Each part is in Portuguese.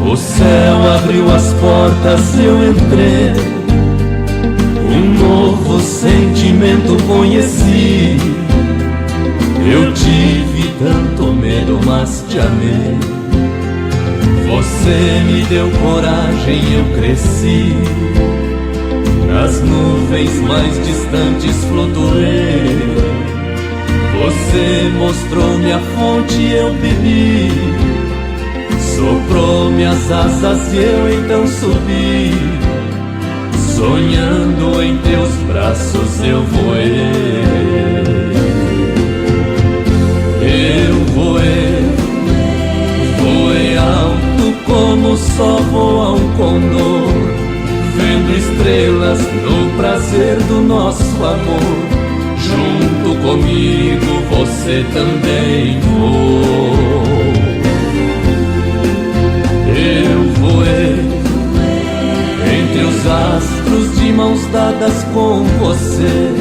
O céu abriu as portas, eu entrei. Um novo sentimento conheci. Eu tive tanto medo, mas te amei. Você me deu coragem, eu cresci. Nas nuvens mais distantes flutuei. Você mostrou-me a fonte, eu bebi. Soprou minhas asas e eu então subi. Sonhando em teus braços eu voei. Eu voei, voei alto como só voa um condor, vendo estrelas no prazer do nosso amor. Junto comigo você também voou. Eu voei entre os astros de mãos dadas com você.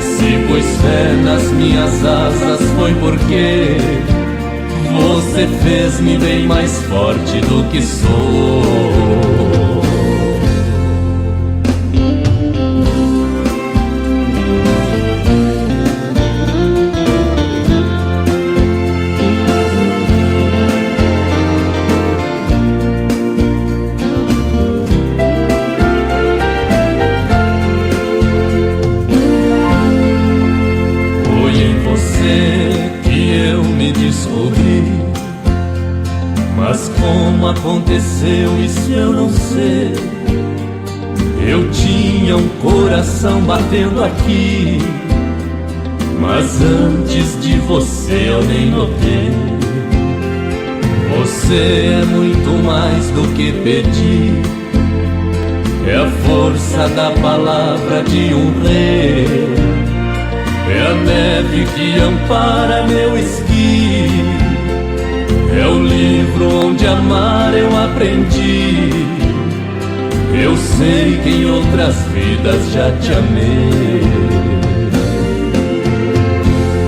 Se pus fé nas minhas asas foi porque você fez-me bem mais forte do que sou. Mas como aconteceu isso eu não sei. Eu tinha um coração batendo aqui, mas antes de você eu nem notei. Você é muito mais do que pedir. É a força da palavra de um rei. É a neve que ampara meu esqui. É o livro onde amar eu aprendi. Eu sei que em outras vidas já te amei.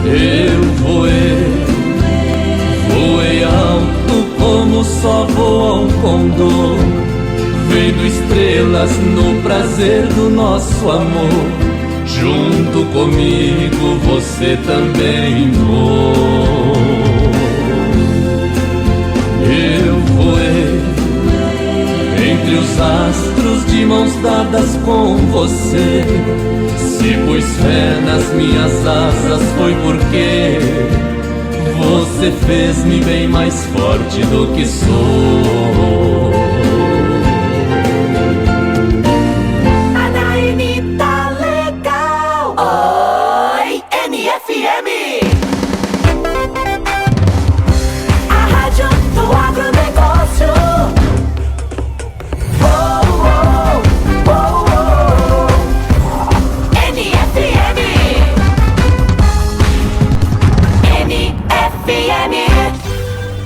Eu voei, voei alto como só voa um condor, vendo estrelas no prazer do nosso amor. Junto comigo você também voou. Eu voei entre os astros de mãos dadas com você. Se pus fé nas minhas asas foi porque você fez-me bem mais forte do que sou.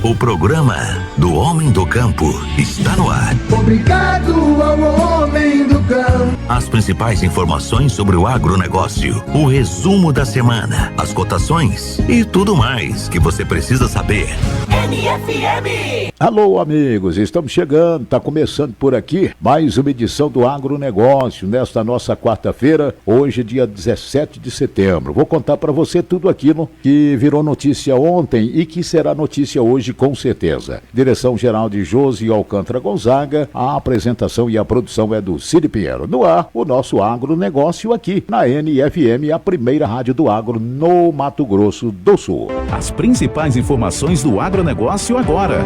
O programa do Homem do Campo está no ar. Obrigado ao Homem do Campo. As principais informações sobre o agronegócio, o resumo da semana, as cotações e tudo mais que você precisa saber. NFM. Alô, amigos, estamos chegando, está começando por aqui mais uma edição do Agronegócio nesta nossa quarta-feira, hoje dia 17 de setembro. Vou contar para você tudo aquilo que virou notícia ontem e que será notícia hoje com certeza. Direção-geral de Josi Alcântara Gonzaga, a apresentação e a produção é do Cid Pinheiro. No ar, o nosso agronegócio aqui na NFM, a primeira rádio do agro no Mato Grosso do Sul. As principais informações do agronegócio agora.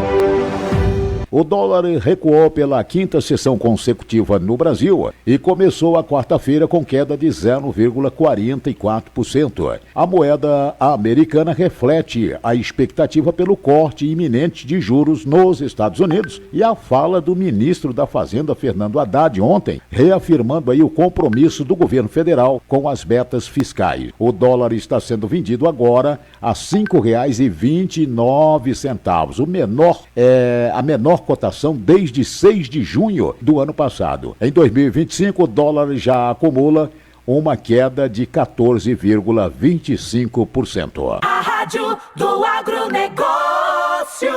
O dólar recuou pela quinta sessão consecutiva no Brasil e começou a quarta-feira com queda de 0,44%. A moeda americana reflete a expectativa pelo corte iminente de juros nos Estados Unidos e a fala do ministro da Fazenda, Fernando Haddad, ontem, reafirmando aí o compromisso do governo federal com as metas fiscais. O dólar está sendo vendido agora a R$ 5,29, a menor cotação desde 6 de junho do ano passado. Em 2025, o dólar já acumula uma queda de 14,25%. A Rádio do Agronegócio.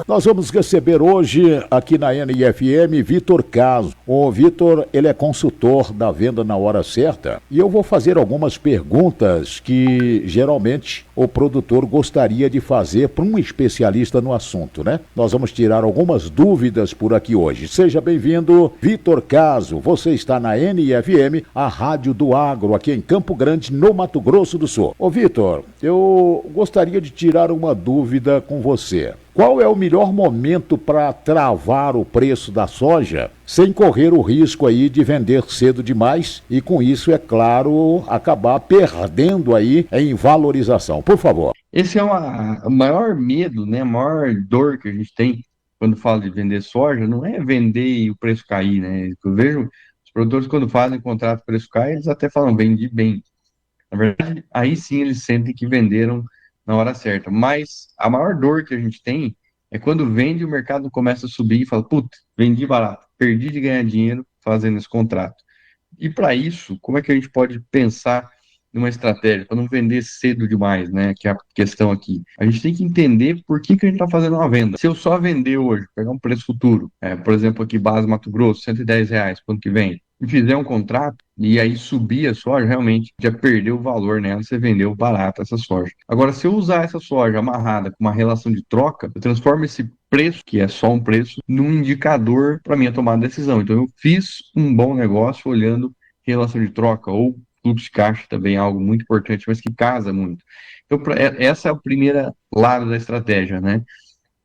Nós vamos receber hoje aqui na NFM Vitor Caso. O Vitor, ele é consultor da Venda na Hora Certa e eu vou fazer algumas perguntas que geralmente o produtor gostaria de fazer para um especialista no assunto, né? Nós vamos tirar algumas dúvidas por aqui hoje. Seja bem-vindo, Vitor Caso. Você está na NFM, a Rádio do Agro, aqui em Campo Grande, no Mato Grosso do Sul. Ô Vitor, eu gostaria de tirar uma dúvida com você. Qual é o melhor momento para travar o preço da soja sem correr o risco aí de vender cedo demais e com isso, é claro, acabar perdendo aí em valorização? Por favor. Esse é o maior medo, né? A maior dor que a gente tem quando fala de vender soja, não é vender e o preço cair, né? Eu vejo os produtores quando fazem contrato, o preço cai, eles até falam vendi bem. Na verdade, aí sim eles sentem que venderam na hora certa. Mas a maior dor que a gente tem é quando vende, o mercado começa a subir e fala, putz, vendi barato, perdi de ganhar dinheiro fazendo esse contrato. E para isso, como é que a gente pode pensar numa estratégia para não vender cedo demais, né? Que é a questão aqui. A gente tem que entender por que a gente está fazendo uma venda. Se eu só vender hoje, pegar um preço futuro, por exemplo, aqui base Mato Grosso, R$ 110 para o ano que vem, e fizer um contrato, e aí subir a soja, realmente já perdeu o valor nela, você vendeu barato essa soja. Agora, se eu usar essa soja amarrada com uma relação de troca, eu transformo esse preço, que é só um preço, num indicador para minha tomada de decisão. Então, eu fiz um bom negócio olhando relação de troca, ou fluxo de caixa também é algo muito importante, mas que casa muito. Então, essa é o primeiro lado da estratégia, né?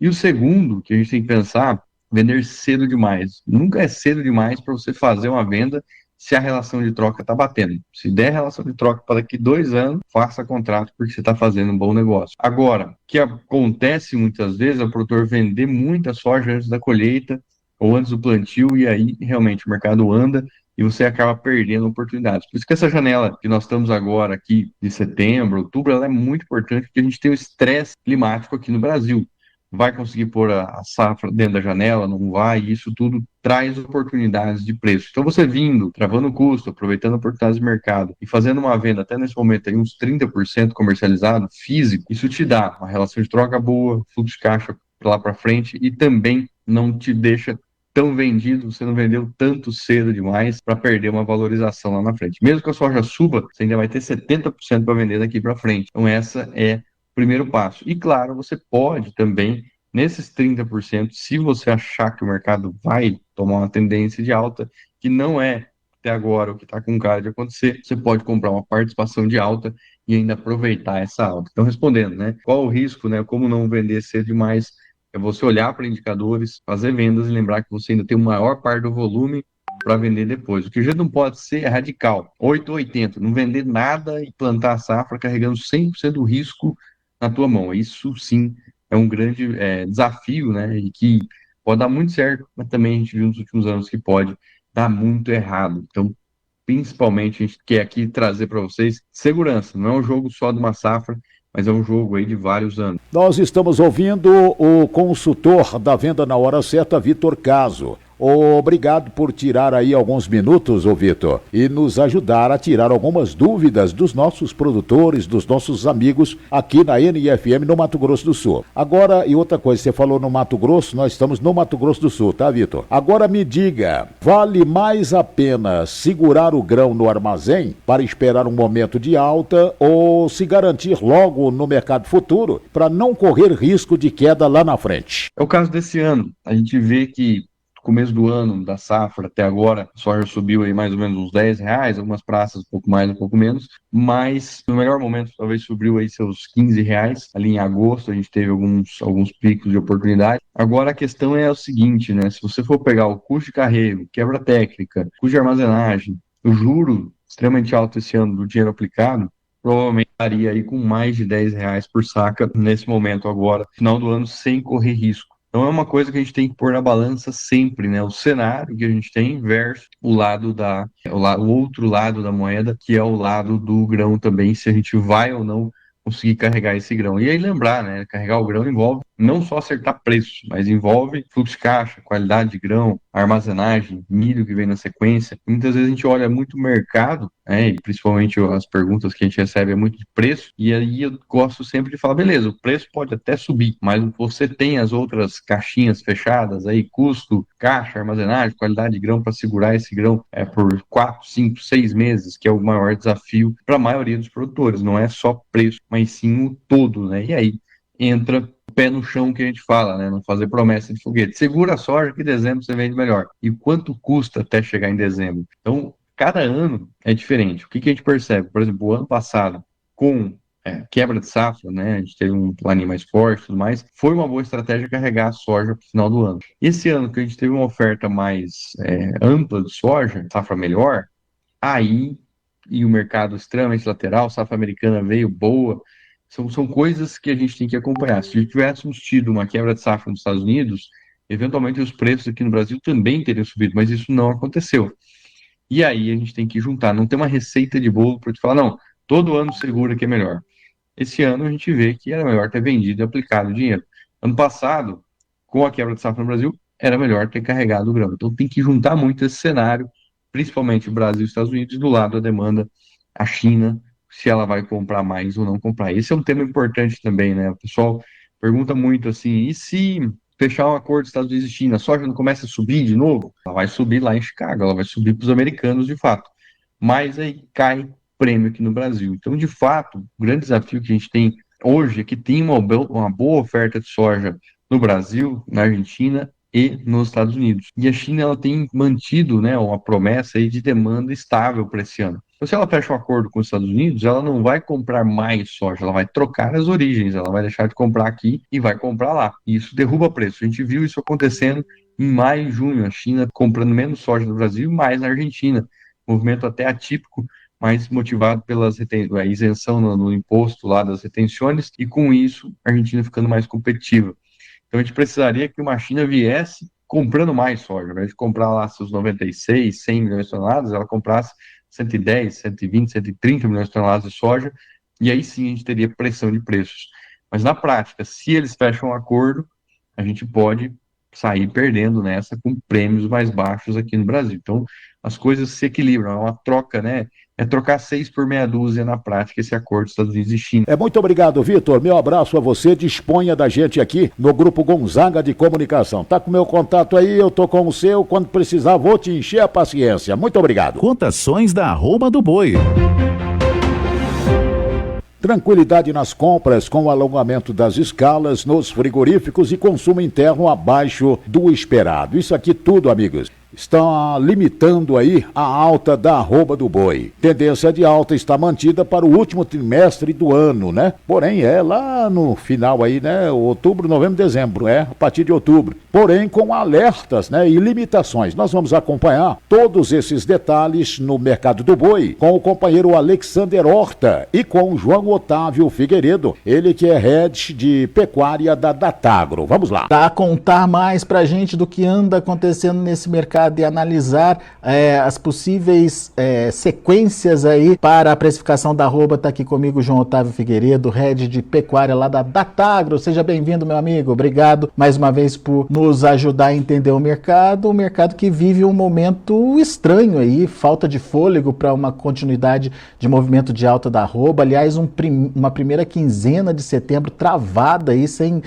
E o segundo, que a gente tem que pensar, vender cedo demais. Nunca é cedo demais para você fazer uma venda se a relação de troca está batendo. Se der relação de troca para daqui 2 anos, faça contrato porque você está fazendo um bom negócio. Agora, o que acontece muitas vezes é o produtor vender muita soja antes da colheita ou antes do plantio e aí realmente o mercado anda e você acaba perdendo oportunidades. Por isso que essa janela que nós estamos agora aqui de setembro, outubro, ela é muito importante porque a gente tem o estresse climático aqui no Brasil. Vai conseguir pôr a safra dentro da janela, não vai, e isso tudo traz oportunidades de preço. Então você vindo, travando o custo, aproveitando oportunidades de mercado e fazendo uma venda até nesse momento aí uns 30% comercializado, físico, isso te dá uma relação de troca boa, fluxo de caixa para lá para frente e também não te deixa tão vendido, você não vendeu tanto cedo demais para perder uma valorização lá na frente. Mesmo que a soja suba, você ainda vai ter 70% para vender daqui para frente. Então essa é primeiro passo. E claro, você pode também, nesses 30%, se você achar que o mercado vai tomar uma tendência de alta, que não é até agora o que está com cara de acontecer, você pode comprar uma participação de alta e ainda aproveitar essa alta. Então, respondendo, né? Qual o risco, né? Como não vender cedo demais? É você olhar para indicadores, fazer vendas e lembrar que você ainda tem o maior parte do volume para vender depois. O que a gente não pode ser é radical. 8,80, não vender nada e plantar a safra carregando 100% do risco na tua mão. Isso sim é um grande desafio, né? E que pode dar muito certo, mas também a gente viu nos últimos anos que pode dar muito errado. Então, principalmente, a gente quer aqui trazer para vocês segurança. Não é um jogo só de uma safra, mas é um jogo aí de vários anos. Nós estamos ouvindo o consultor da Venda na Hora Certa, Vitor Caso. Obrigado por tirar aí alguns minutos, ô Vitor, e nos ajudar a tirar algumas dúvidas dos nossos produtores, dos nossos amigos aqui na NFM no Mato Grosso do Sul. Agora, e outra coisa, você falou no Mato Grosso, nós estamos no Mato Grosso do Sul, tá, Vitor? Agora me diga, vale mais a pena segurar o grão no armazém para esperar um momento de alta ou se garantir logo no mercado futuro para não correr risco de queda lá na frente? É o caso desse ano. A gente vê que começo do ano, da safra até agora, a soja subiu aí mais ou menos uns R$ 10, algumas praças um pouco mais, um pouco menos, mas no melhor momento talvez subiu aí seus R$ 15, ali em agosto a gente teve alguns picos de oportunidade. Agora a questão é o seguinte, né, se você for pegar o custo de carrego, quebra técnica, custo de armazenagem, o juro extremamente alto esse ano do dinheiro aplicado, provavelmente estaria aí com mais de R$ 10 por saca nesse momento agora, final do ano, sem correr risco. Então é uma coisa que a gente tem que pôr na balança sempre, né? O cenário que a gente tem versus o outro lado da moeda, que é o lado do grão também, se a gente vai ou não conseguir carregar esse grão. E aí lembrar, né? Carregar o grão envolve não só acertar preço, mas envolve fluxo de caixa, qualidade de grão, armazenagem, milho que vem na sequência. Muitas vezes a gente olha muito o mercado, né? E principalmente as perguntas que a gente recebe é muito de preço, e aí eu gosto sempre de falar, beleza, o preço pode até subir, mas você tem as outras caixinhas fechadas aí, custo, caixa, armazenagem, qualidade de grão para segurar esse grão por 4, 5, 6 meses, que é o maior desafio para a maioria dos produtores. Não é só preço, mas sim o todo, né? E aí entra o pé no chão que a gente fala, né? Não fazer promessa de foguete. Segura a soja que em dezembro você vende melhor. E quanto custa até chegar em dezembro? Então, cada ano é diferente. O que a gente percebe? Por exemplo, o ano passado, com quebra de safra, né? A gente teve um planinho mais forte e tudo mais. Foi uma boa estratégia carregar a soja para o final do ano. Esse ano que a gente teve uma oferta mais ampla de soja, safra melhor, aí, e o mercado extremamente lateral, safra americana veio boa. São coisas que a gente tem que acompanhar. Se tivéssemos tido uma quebra de safra nos Estados Unidos, eventualmente os preços aqui no Brasil também teriam subido, mas isso não aconteceu. E aí a gente tem que juntar. Não tem uma receita de bolo para te falar, não, todo ano segura que é melhor. Esse ano a gente vê que era melhor ter vendido e aplicado o dinheiro. Ano passado, com a quebra de safra no Brasil, era melhor ter carregado o grão. Então tem que juntar muito esse cenário, principalmente o Brasil e os Estados Unidos, do lado da demanda, a China, se ela vai comprar mais ou não comprar. Esse é um tema importante também, né? O pessoal pergunta muito assim, e se fechar um acordo dos Estados Unidos e China, a soja não começa a subir de novo? Ela vai subir lá em Chicago, ela vai subir para os americanos de fato. Mas aí cai prêmio aqui no Brasil. Então, de fato, o grande desafio que a gente tem hoje é que tem uma boa oferta de soja no Brasil, na Argentina e nos Estados Unidos. E a China ela tem mantido, né, uma promessa aí de demanda estável para esse ano. Então, se ela fecha um acordo com os Estados Unidos, ela não vai comprar mais soja, ela vai trocar as origens, ela vai deixar de comprar aqui e vai comprar lá. E isso derruba preço. A gente viu isso acontecendo em maio e junho, a China comprando menos soja no Brasil e mais na Argentina. Movimento até atípico, mas motivado pela isenção no imposto lá das retenções, e com isso a Argentina ficando mais competitiva. Então a gente precisaria que uma China viesse comprando mais soja, ao invés de comprar lá seus 96, 100 milhões de toneladas, ela comprasse 110, 120, 130 milhões de toneladas de soja, e aí sim a gente teria pressão de preços. Mas na prática, se eles fecham um acordo, a gente pode sair perdendo nessa com prêmios mais baixos aqui no Brasil. Então as coisas se equilibram, é uma troca, né? É trocar 6 por meia dúzia na prática esse acordo dos Estados Unidos e China. Muito obrigado, Vitor. Meu abraço a você. Disponha da gente aqui no Grupo Gonzaga de Comunicação. Tá com meu contato aí, eu tô com o seu. Quando precisar, vou te encher a paciência. Muito obrigado. Cotações da arroba do boi. Tranquilidade nas compras com o alongamento das escalas nos frigoríficos e consumo interno abaixo do esperado. Isso aqui tudo, amigos, está limitando aí a alta da arroba do boi. Tendência de alta está mantida para o último trimestre do ano, né? Porém, lá no final aí, né? Outubro, novembro, dezembro, a partir de outubro. Porém, com alertas, né? E limitações. Nós vamos acompanhar todos esses detalhes no mercado do boi com o companheiro Alexander Horta e com o João Otávio Figueiredo, ele que é head de pecuária da Datagro. Vamos lá. Dá a contar mais pra gente do que anda acontecendo nesse mercado e analisar as possíveis sequências aí para a precificação da arroba. Tá aqui comigo o João Otávio Figueiredo, head de pecuária lá da Datagro. Seja bem-vindo, meu amigo. Obrigado mais uma vez por nos ajudar a entender o mercado que vive um momento estranho aí, falta de fôlego para uma continuidade de movimento de alta da arroba. Aliás, uma primeira quinzena de setembro travada aí, sem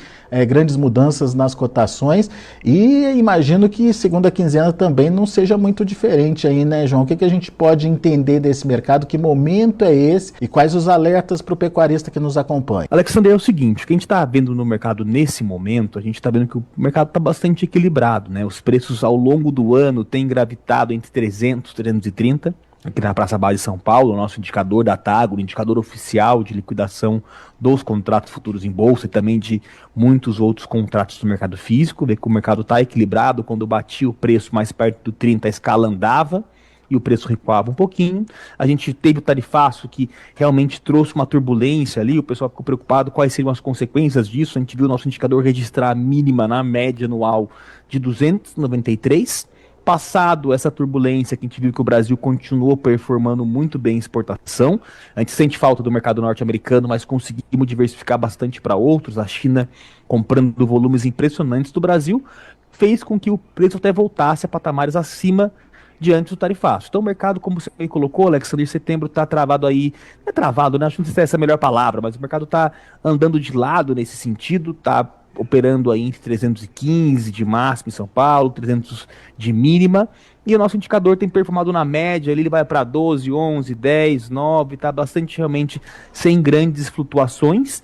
grandes mudanças nas cotações, e imagino que segunda quinzena também também não seja muito diferente aí, né, João? O que a gente pode entender desse mercado? Que momento é esse? E quais os alertas para o pecuarista que nos acompanha? Alexandre, é o seguinte, o que a gente está vendo no mercado nesse momento, a gente está vendo que o mercado está bastante equilibrado, né? Os preços ao longo do ano têm gravitado entre 300 e 330, aqui na Praça Base de São Paulo, o nosso indicador da Tagro, o indicador oficial de liquidação dos contratos futuros em bolsa e também de muitos outros contratos do mercado físico, vê que o mercado está equilibrado. Quando batia o preço mais perto do 30, a escala andava e o preço recuava um pouquinho. A gente teve o tarifaço que realmente trouxe uma turbulência ali, o pessoal ficou preocupado quais seriam as consequências disso. A gente viu o nosso indicador registrar a mínima na média anual de 293. Passado essa turbulência, que a gente viu que o Brasil continuou performando muito bem em exportação. A gente sente falta do mercado norte-americano, mas conseguimos diversificar bastante para outros. A China comprando volumes impressionantes do Brasil, fez com que o preço até voltasse a patamares acima de antes do tarifaço. Então o mercado, como você colocou, Alexandre, setembro está travado aí, não é travado, né? Acho que não sei se é essa a melhor palavra, mas o mercado está andando de lado nesse sentido, está operando aí entre 315 de máxima em São Paulo, 300 de mínima, e o nosso indicador tem performado na média, ele vai para 12, 11, 10, 9, está bastante realmente sem grandes flutuações,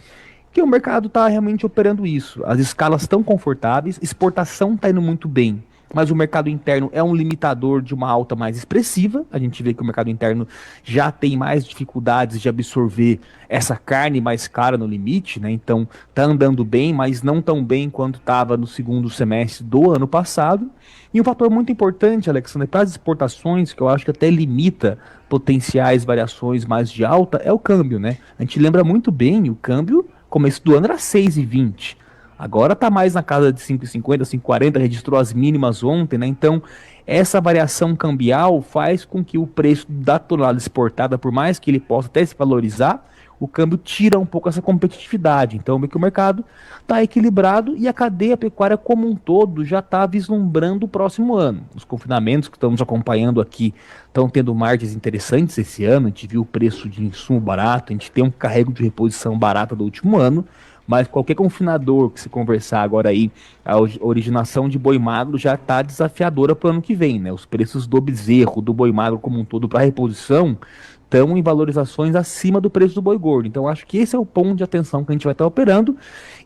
que o mercado está realmente operando isso. As escalas estão confortáveis, exportação está indo muito bem, mas o mercado interno é um limitador de uma alta mais expressiva. A gente vê que o mercado interno já tem mais dificuldades de absorver essa carne mais cara no limite, né? Então tá andando bem, mas não tão bem quanto estava no segundo semestre do ano passado. E um fator muito importante, Alexandre, para as exportações, que eu acho que até limita potenciais variações mais de alta, é o câmbio, né? A gente lembra muito bem, o câmbio, começo do ano era 6,20. Agora está mais na casa de 5,50, 5,40, registrou as mínimas ontem, né? Então, essa variação cambial faz com que o preço da tonelada exportada, por mais que ele possa até se valorizar, o câmbio tira um pouco essa competitividade. Então, vê que o mercado está equilibrado e a cadeia pecuária como um todo já está vislumbrando o próximo ano. Os confinamentos que estamos acompanhando aqui estão tendo margens interessantes esse ano. A gente viu o preço de insumo barato, a gente tem um carrego de reposição barata do último ano. Mas qualquer confinador que se conversar agora aí, a originação de boi magro já está desafiadora para o ano que vem, né? Os preços do bezerro, do boi magro como um todo para reposição, estão em valorizações acima do preço do boi gordo. Então acho que esse é o ponto de atenção que a gente vai estar operando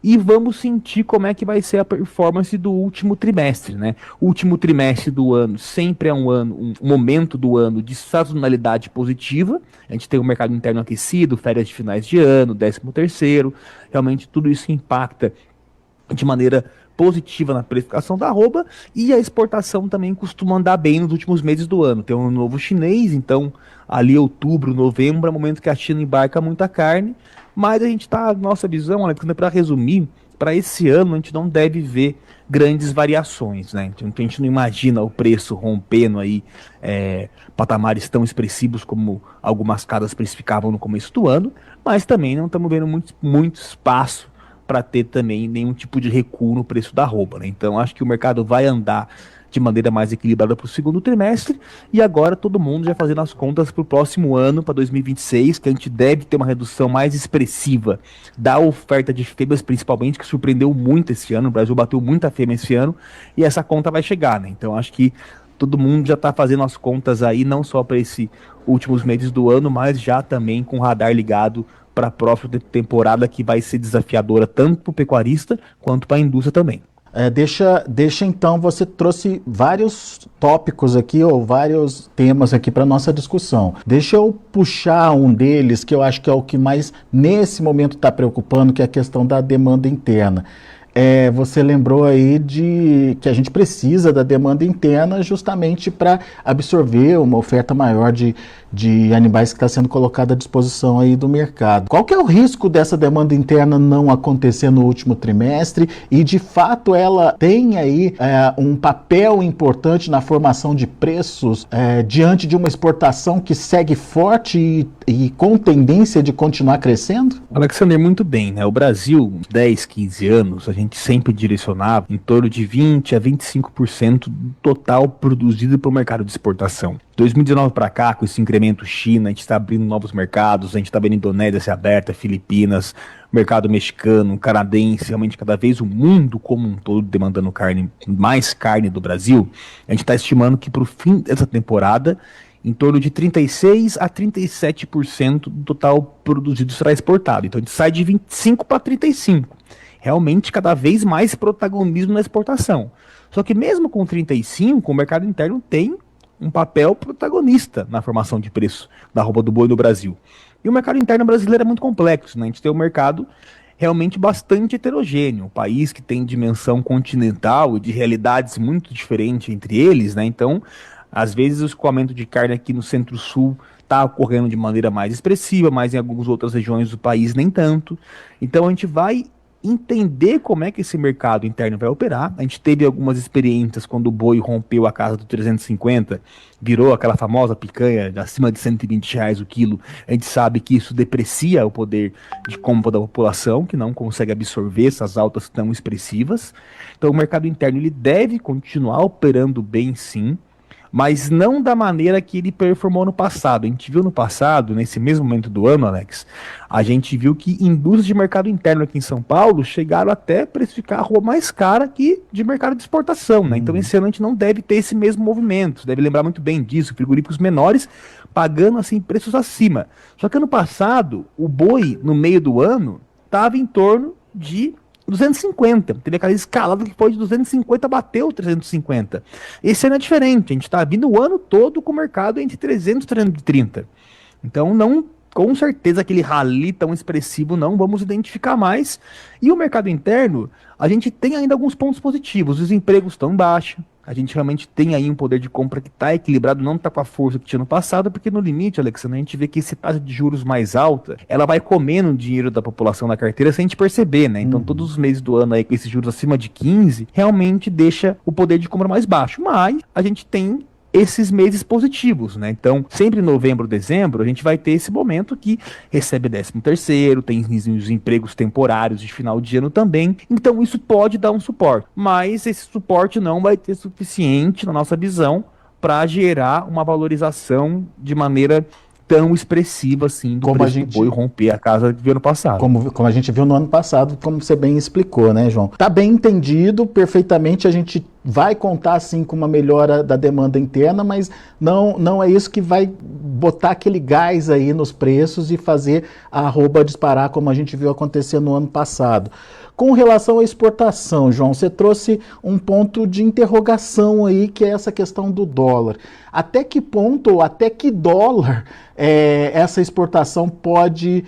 e vamos sentir como é que vai ser a performance do último trimestre, né? O último trimestre do ano sempre é um momento do ano de sazonalidade positiva. A gente tem o mercado interno aquecido, férias de finais de ano, 13º, realmente tudo isso impacta de maneira positiva na precificação da arroba, e a exportação também costuma andar bem nos últimos meses do ano. Tem um novo chinês, então ali outubro, novembro é o momento que a China embarca muita carne, mas a gente está, nossa visão, Alexandre, para resumir, para esse ano a gente não deve ver grandes variações, né? Então a gente não imagina o preço rompendo aí patamares tão expressivos como algumas casas precificavam no começo do ano, mas também não estamos vendo muito espaço para ter também nenhum tipo de recuo no preço da arroba, né? Então acho que o mercado vai andar de maneira mais equilibrada para o segundo trimestre, e agora todo mundo já fazendo as contas para o próximo ano, para 2026, que a gente deve ter uma redução mais expressiva da oferta de fêmeas, principalmente, que surpreendeu muito esse ano. O Brasil bateu muita fêmea esse ano, e essa conta vai chegar, né? Então acho que todo mundo já está fazendo as contas aí, não só para esses últimos meses do ano, mas já também com o radar ligado para a próxima temporada, que vai ser desafiadora tanto para o pecuarista quanto para a indústria também. Deixa então, você trouxe vários tópicos aqui, ou vários temas aqui para nossa discussão. Deixa eu puxar um deles, que eu acho que é o que mais nesse momento está preocupando, que é a questão da demanda interna. Você lembrou aí de que a gente precisa da demanda interna justamente para absorver uma oferta maior de animais que está sendo colocada à disposição aí do mercado. Qual que é o risco dessa demanda interna não acontecer no último trimestre e, de fato, ela tem aí um papel importante na formação de preços diante de uma exportação que segue forte e e com tendência de continuar crescendo? Alexander, muito bem, né? O Brasil, 10, 15 anos, a gente sempre direcionava em torno de 20 a 25% do total produzido para o mercado de exportação. 2019 para cá, com esse incremento China, a gente está abrindo novos mercados, a gente está vendo a Indonésia ser aberta, Filipinas, mercado mexicano, canadense, realmente cada vez o mundo como um todo demandando mais carne do Brasil. A gente está estimando que para o fim dessa temporada, em torno de 36 a 37% do total produzido será exportado. Então a gente sai de 25 para 35. Realmente cada vez mais protagonismo na exportação. Só que mesmo com 35, o mercado interno tem um papel protagonista na formação de preço da arroba do boi no Brasil. E o mercado interno brasileiro é muito complexo, né? A gente tem um mercado realmente bastante heterogêneo, um país que tem dimensão continental e de realidades muito diferentes entre eles, né? Então, às vezes o escoamento de carne aqui no Centro-Sul está ocorrendo de maneira mais expressiva, mas em algumas outras regiões do país nem tanto. Então a gente vai entender como é que esse mercado interno vai operar. A gente teve algumas experiências quando o boi rompeu a casa do 350, virou aquela famosa picanha acima de R$ 120 o quilo. A gente sabe que isso deprecia o poder de compra da população, que não consegue absorver essas altas tão expressivas. Então o mercado interno ele deve continuar operando bem, sim, mas não da maneira que ele performou no passado. A gente viu no passado, nesse mesmo momento do ano, Alex, a gente viu que indústrias de mercado interno aqui em São Paulo chegaram até a precificar a arroba mais cara que de mercado de exportação, né? Então esse ano a gente não deve ter esse mesmo movimento, você deve lembrar muito bem disso, frigoríficos menores pagando assim preços acima. Só que ano passado, o boi no meio do ano estava em torno de 250, teve aquela escalada que foi de 250, bateu 350. Esse ano é diferente, a gente está vindo o ano todo com o mercado entre 300 e 330. Então não, com certeza aquele rally tão expressivo não vamos identificar mais. E o mercado interno, a gente tem ainda alguns pontos positivos, os empregos estão baixos, a gente realmente tem aí um poder de compra que está equilibrado, não está com a força que tinha no passado, porque no limite, Alexandre, a gente vê que esse taxa de juros mais alta, ela vai comendo o dinheiro da população na carteira sem a gente perceber, né? Então todos os meses do ano aí com esses juros acima de 15, realmente deixa o poder de compra mais baixo, mas a gente tem esses meses positivos, né? Então, sempre em novembro, dezembro, a gente vai ter esse momento que recebe 13º, tem os empregos temporários de final de ano também. Então, isso pode dar um suporte, mas esse suporte não vai ter suficiente, na nossa visão, para gerar uma valorização de maneira tão expressiva assim do preço do boi romper a casa que viu ano passado. Como a gente viu no ano passado, como você bem explicou, né, João? Tá bem entendido, perfeitamente, a gente vai contar sim com uma melhora da demanda interna, mas não é isso que vai botar aquele gás aí nos preços e fazer a arroba disparar como a gente viu acontecer no ano passado. Com relação à exportação, João, você trouxe um ponto de interrogação aí, que é essa questão do dólar. Até que ponto ou até que dólar essa exportação pode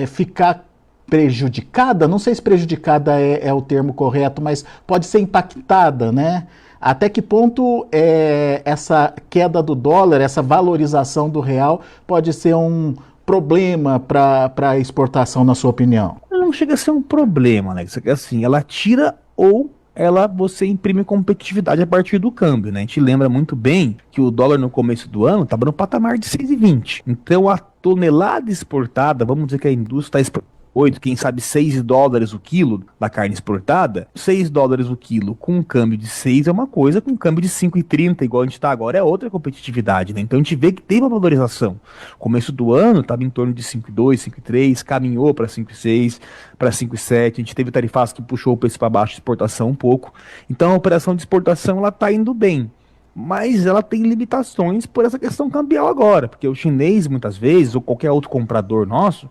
ficar prejudicada? Não sei se prejudicada é o termo correto, mas pode ser impactada, né? Até que ponto essa queda do dólar, essa valorização do real pode ser um problema para a exportação, na sua opinião? Não chega a ser um problema, né? Assim, ela tira ou você imprime competitividade a partir do câmbio, né? A gente lembra muito bem que o dólar no começo do ano estava no patamar de 6,20. Então a tonelada exportada, vamos dizer que a indústria está 8, quem sabe $6 o quilo da carne exportada, $6 o quilo com um câmbio de 6 é uma coisa, com um câmbio de 5,30, igual a gente está agora, é outra competitividade, né? Então a gente vê que tem uma valorização. Começo do ano estava em torno de 5,2, 5,3, caminhou para 5,6, para 5,7, a gente teve tarifaço que puxou o preço para baixo de exportação um pouco. Então a operação de exportação ela está indo bem. Mas ela tem limitações por essa questão cambial agora, porque o chinês muitas vezes, ou qualquer outro comprador nosso,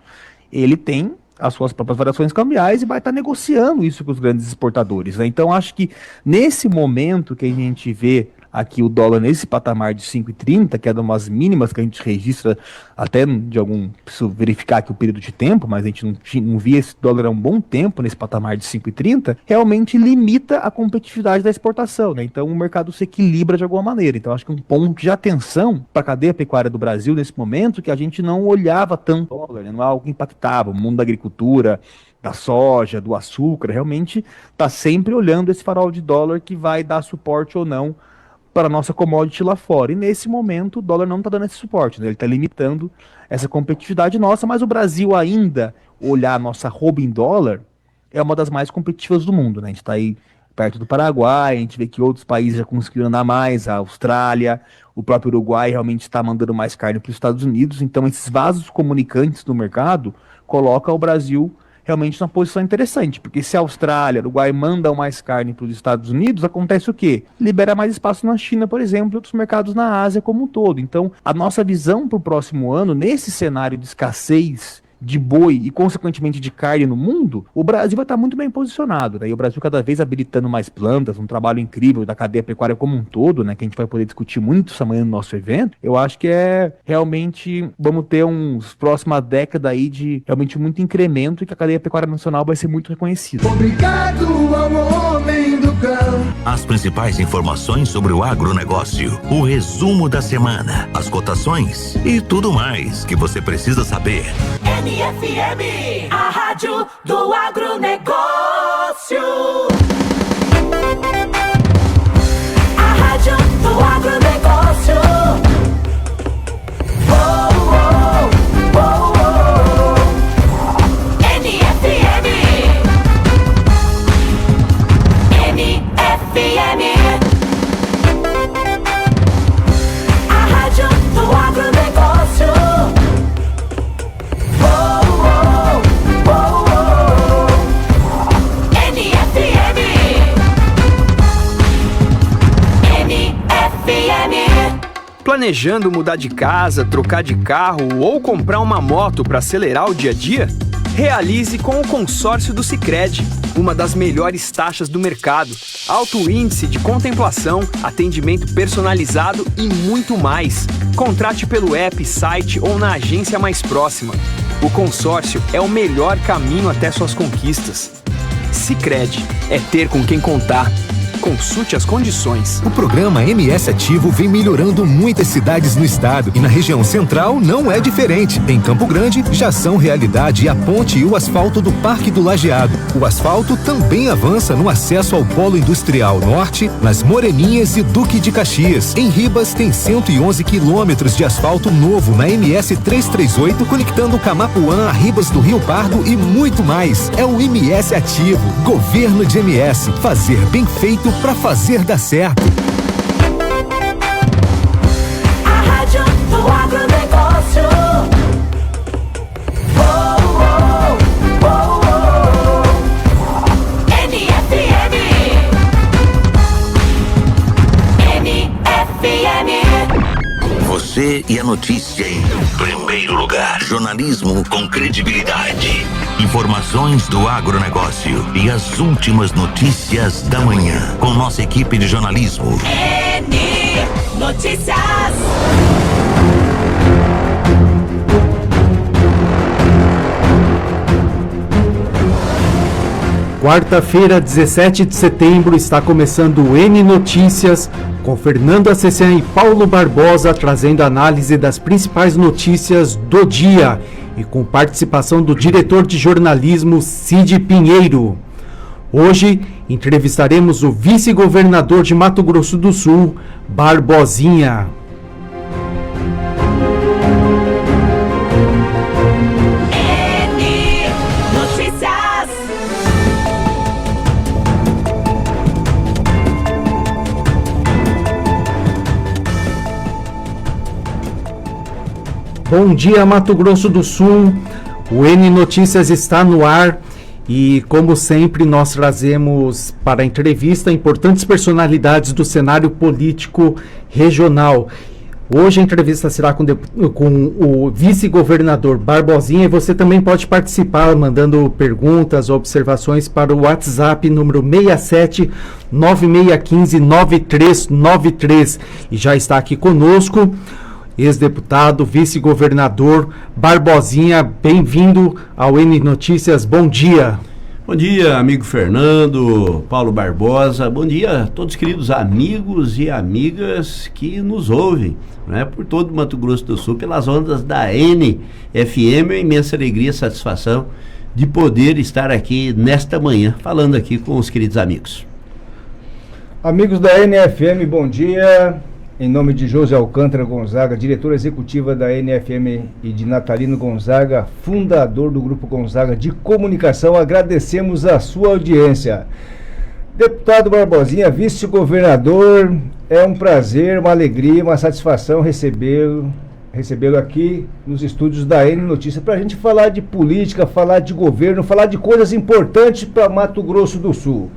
ele tem as suas próprias variações cambiais e vai estar negociando isso com os grandes exportadores, né? Então acho que nesse momento que a gente vê aqui o dólar nesse patamar de 5,30, que é uma das mínimas que a gente registra até de algum, preciso verificar aqui o período de tempo, mas a gente não via esse dólar há um bom tempo nesse patamar de 5,30, realmente limita a competitividade da exportação, né? Então o mercado se equilibra de alguma maneira. Então acho que um ponto de atenção para a cadeia pecuária do Brasil nesse momento, que a gente não olhava tanto o dólar, né? Não é algo que impactava o mundo da agricultura, da soja, do açúcar, realmente está sempre olhando esse farol de dólar que vai dar suporte ou não para a nossa commodity lá fora. E nesse momento o dólar não está dando esse suporte, né? Ele está limitando essa competitividade nossa, mas o Brasil ainda, olhar a nossa arroba em dólar, é uma das mais competitivas do mundo, né? A gente está aí perto do Paraguai, a gente vê que outros países já conseguiram andar mais, a Austrália, o próprio Uruguai realmente está mandando mais carne para os Estados Unidos, então esses vasos comunicantes do mercado colocam o Brasil realmente numa posição interessante, porque se a Austrália, o Uruguai mandam mais carne para os Estados Unidos, acontece o quê? Libera mais espaço na China, por exemplo, e outros mercados na Ásia como um todo. Então, a nossa visão para o próximo ano, nesse cenário de escassez de boi e, consequentemente, de carne no mundo, o Brasil vai estar muito bem posicionado, né? E o Brasil cada vez habilitando mais plantas, um trabalho incrível da cadeia pecuária como um todo, né? Que a gente vai poder discutir muito isso amanhã no nosso evento. Eu acho que realmente, vamos ter uns próxima década aí de realmente muito incremento e que a cadeia pecuária nacional vai ser muito reconhecida. Obrigado ao homem do campo. As principais informações sobre o agronegócio, o resumo da semana, as cotações e tudo mais que você precisa saber. NFM, a rádio do agronegócio. A rádio do agronegócio. Oh, oh, oh, oh. NFM. NFM. A rádio do agronegócio. Planejando mudar de casa, trocar de carro ou comprar uma moto para acelerar o dia a dia? Realize com o consórcio do Sicredi, uma das melhores taxas do mercado, alto índice de contemplação, atendimento personalizado e muito mais. Contrate pelo app, site ou na agência mais próxima. O consórcio é o melhor caminho até suas conquistas. Sicredi, é ter com quem contar. Consulte as condições. O programa MS Ativo vem melhorando muitas cidades no estado e na região central não é diferente. Em Campo Grande já são realidade a ponte e o asfalto do Parque do Lajeado. O asfalto também avança no acesso ao Polo Industrial Norte, nas Moreninhas e Duque de Caxias. Em Ribas tem 111 quilômetros de asfalto novo na MS 338, conectando Camapuã a Ribas do Rio Pardo e muito mais. É o MS Ativo, Governo de MS. Fazer bem feito para fazer dar certo. A rádio do agronegócio. Oh, oh, oh, oh. NFM. NFM. Você e a notícia em primeiro lugar. Jornalismo com credibilidade. Informações do agronegócio e as últimas notícias da manhã. Com nossa equipe de jornalismo. Notícias. Quarta-feira, 17 de setembro, está começando o N Notícias, com Fernando Acessian e Paulo Barbosa trazendo análise das principais notícias do dia e com participação do diretor de jornalismo Cid Pinheiro. Hoje entrevistaremos o vice-governador de Mato Grosso do Sul, Barbosinha. Bom dia, Mato Grosso do Sul. O N Notícias está no ar e, como sempre, nós trazemos para a entrevista importantes personalidades do cenário político regional. Hoje a entrevista será com o vice-governador Barbosinha e você também pode participar mandando perguntas ou observações para o WhatsApp número 67 9615 9393. E já está aqui conosco ex-deputado, vice-governador Barbosinha. Bem-vindo ao N Notícias, bom dia. Bom dia, amigo Fernando, Paulo Barbosa, bom dia a todos os queridos amigos e amigas que nos ouvem, né, por todo o Mato Grosso do Sul, pelas ondas da NFM. Uma imensa alegria e satisfação de poder estar aqui nesta manhã, falando aqui com os queridos amigos. Amigos da NFM, bom dia. Em nome de José Alcântara Gonzaga, diretora executiva da NFM, e de Natalino Gonzaga, fundador do Grupo Gonzaga de Comunicação, agradecemos a sua audiência. Deputado Barbosinha, vice-governador, é um prazer, uma alegria, uma satisfação recebê-lo aqui nos estúdios da N Notícia para a gente falar de política, falar de governo, falar de coisas importantes para Mato Grosso do Sul.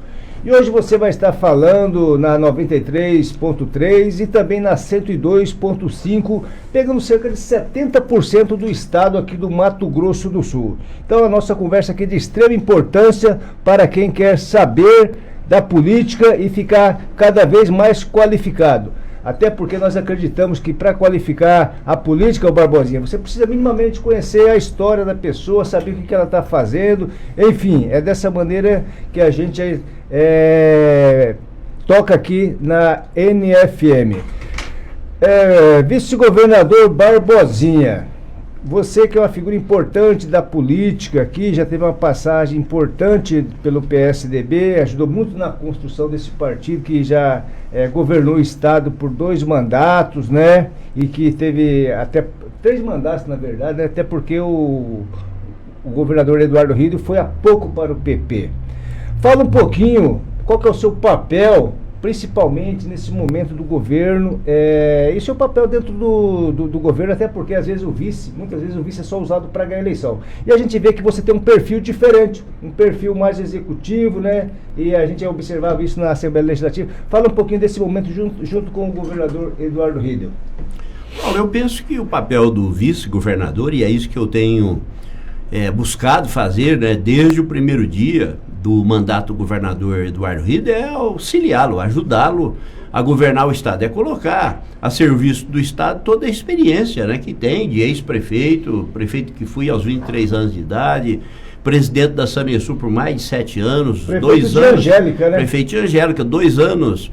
E hoje você vai estar falando na 93.3 e também na 102.5, pegando cerca de 70% do estado aqui do Mato Grosso do Sul. Então a nossa conversa aqui é de extrema importância para quem quer saber da política e ficar cada vez mais qualificado. Até porque nós acreditamos que para qualificar a política, o Barbosinha, você precisa minimamente conhecer a história da pessoa, saber o que ela está fazendo. Enfim, é dessa maneira que a gente toca aqui na NFM. Vice-governador Barbosinha, você que é uma figura importante da política aqui, já teve uma passagem importante pelo PSDB, ajudou muito na construção desse partido que já governou o estado por 2 mandatos, né? E que teve até 3 mandatos, na verdade, né? Até porque o governador Eduardo Rido foi há pouco para o PP. Fala um pouquinho, qual que é o seu papel, principalmente nesse momento do governo, e seu papel dentro do governo, até porque muitas vezes o vice é só usado para ganhar eleição. E a gente vê que você tem um perfil diferente, um perfil mais executivo, né? E a gente observava isso na Assembleia Legislativa. Fala um pouquinho desse momento junto com o governador Eduardo Riedel. Bom, eu penso que o papel do vice-governador, e é isso que eu tenho buscado fazer, né, desde o primeiro dia do mandato do governador Eduardo Riedel, é auxiliá-lo, ajudá-lo a governar o estado, é colocar a serviço do estado toda a experiência, né, que tem de ex-prefeito, prefeito que fui aos 23 anos de idade, presidente da Sanesul por mais de 7 anos, prefeito 2 de anos, Angélica, né? Prefeito de Angélica, 2 anos,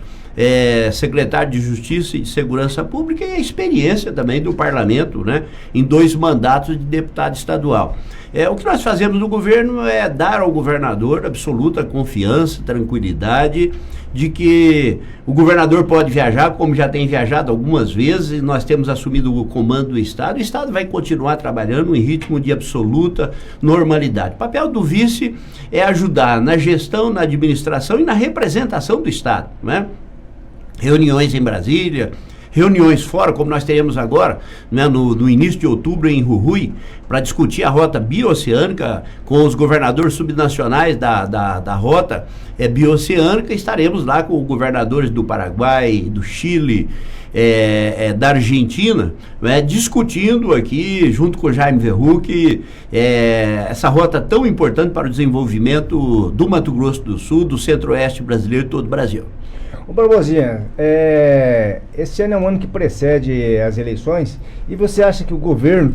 secretário de Justiça e de Segurança Pública, e a experiência também do parlamento, né, em 2 mandatos de deputado estadual. O que nós fazemos no governo é dar ao governador absoluta confiança, tranquilidade, de que o governador pode viajar, como já tem viajado algumas vezes, e nós temos assumido o comando do estado. O estado vai continuar trabalhando em ritmo de absoluta normalidade. O papel do vice é ajudar na gestão, na administração e na representação do estado, né? Reuniões em Brasília, reuniões fora, como nós teremos agora, né, no início de outubro em Jujuy, para discutir a rota bioceânica com os governadores subnacionais da rota bioceânica. Estaremos lá com os governadores do Paraguai, do Chile, da Argentina, né, discutindo aqui, junto com o Jaime Verruc, essa rota tão importante para o desenvolvimento do Mato Grosso do Sul, do centro-oeste brasileiro e todo o Brasil. Ô Barbosinha, esse ano é um ano que precede as eleições, e você acha que o governo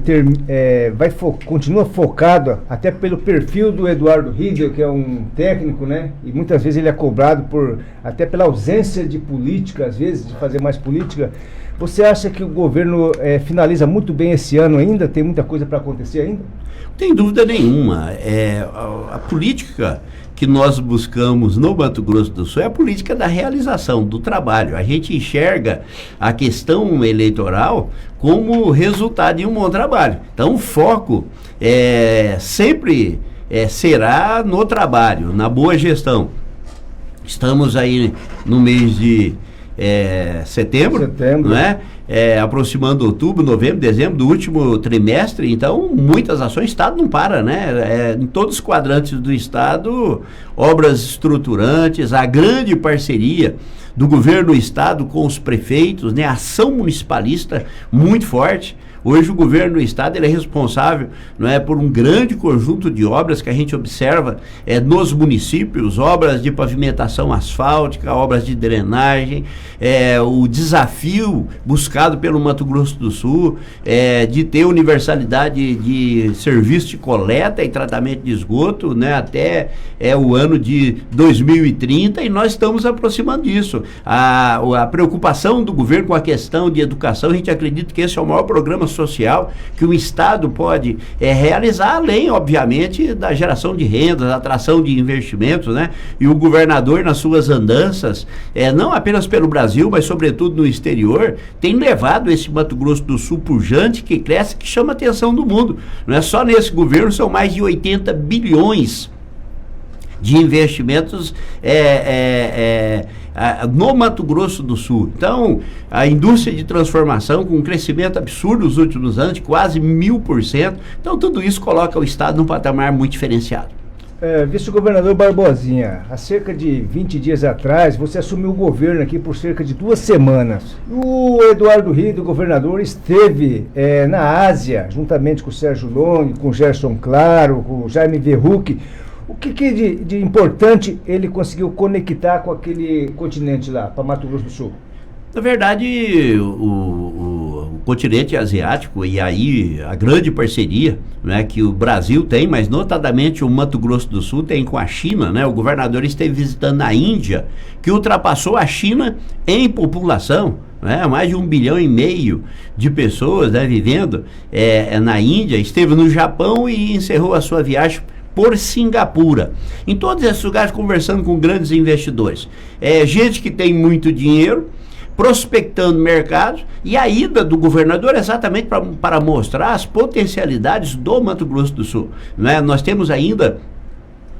continua focado, até pelo perfil do Eduardo Riedel, que é um técnico, né? E muitas vezes ele é cobrado até pela ausência de política, às vezes, de fazer mais política. Você acha que o governo finaliza muito bem esse ano ainda? Tem muita coisa para acontecer ainda? Não tem dúvida nenhuma. A política que nós buscamos no Mato Grosso do Sul é a política da realização do trabalho. A gente enxerga a questão eleitoral como resultado de um bom trabalho. Então o foco sempre será no trabalho, na boa gestão. Estamos aí no mês de setembro, não é? Aproximando outubro, novembro, dezembro, do último trimestre. Então muitas ações. O estado não para, né? Em todos os quadrantes do estado, obras estruturantes, a grande parceria do governo do estado com os prefeitos, né? A ação municipalista muito forte. Hoje o governo do estado ele é responsável, não é, por um grande conjunto de obras que a gente observa nos municípios, obras de pavimentação asfáltica, obras de drenagem, o desafio buscado pelo Mato Grosso do Sul de ter universalidade de serviço de coleta e tratamento de esgoto, né, até o ano de 2030, e nós estamos aproximando disso. A preocupação do governo com a questão de educação, a gente acredita que esse é o maior programa social que o Estado pode realizar, além, obviamente, da geração de rendas, atração de investimentos, né? E o governador, nas suas andanças, não apenas pelo Brasil, mas sobretudo no exterior, tem levado esse Mato Grosso do Sul pujante, que cresce, que chama a atenção do mundo. Não é só nesse governo, são mais de 80 bilhões de investimentos no Mato Grosso do Sul. Então, a indústria de transformação com um crescimento absurdo nos últimos anos, de quase 1000%. Então, tudo isso coloca o Estado num patamar muito diferenciado. Vice-governador Barbosinha, há cerca de 20 dias atrás, você assumiu o governo aqui por cerca de 2 semanas. O Eduardo Rido, governador, esteve na Ásia, juntamente com o Sérgio Long, com o Gerson Claro, com o Jaime Verruc. O que de importante ele conseguiu conectar com aquele continente lá, para Mato Grosso do Sul? Na verdade, o continente asiático, e aí a grande parceria, né, que o Brasil tem, mas notadamente o Mato Grosso do Sul tem com a China, né? O governador esteve visitando a Índia, que ultrapassou a China em população, né? Mais de 1,5 bilhão de pessoas, né, vivendo na Índia. Esteve no Japão e encerrou a sua viagem por Singapura. Em todos esses lugares, conversando com grandes investidores. Gente que tem muito dinheiro, prospectando mercados, e a ida do governador é exatamente para mostrar as potencialidades do Mato Grosso do Sul, né? Nós temos ainda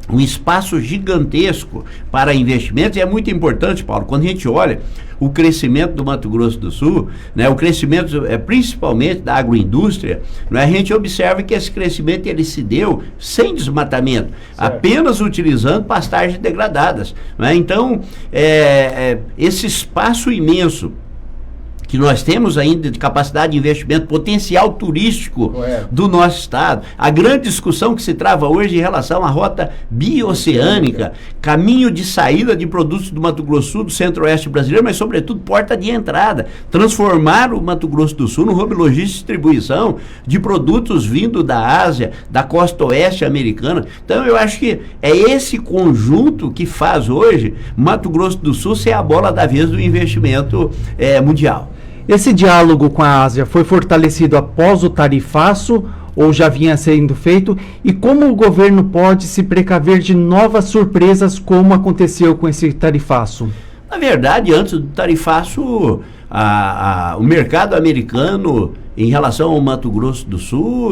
um espaço gigantesco para investimentos, e é muito importante, Paulo, quando a gente olha o crescimento do Mato Grosso do Sul, né, o crescimento principalmente da agroindústria, né, a gente observa que esse crescimento ele se deu sem desmatamento, apenas utilizando pastagens degradadas, né? Então, esse espaço imenso que nós temos ainda de capacidade de investimento, potencial turístico do nosso estado, a grande discussão que se trava hoje em relação à rota bioceânica, caminho de saída de produtos do Mato Grosso do Sul, do centro-oeste brasileiro, mas sobretudo porta de entrada, transformar o Mato Grosso do Sul no hub logístico de distribuição de produtos vindo da Ásia, da costa oeste americana. Então eu acho que é esse conjunto que faz hoje Mato Grosso do Sul ser a bola da vez do investimento mundial. Esse diálogo com a Ásia foi fortalecido após o tarifaço ou já vinha sendo feito? E como o governo pode se precaver de novas surpresas como aconteceu com esse tarifaço? Na verdade, antes do tarifaço, o mercado americano em relação ao Mato Grosso do Sul,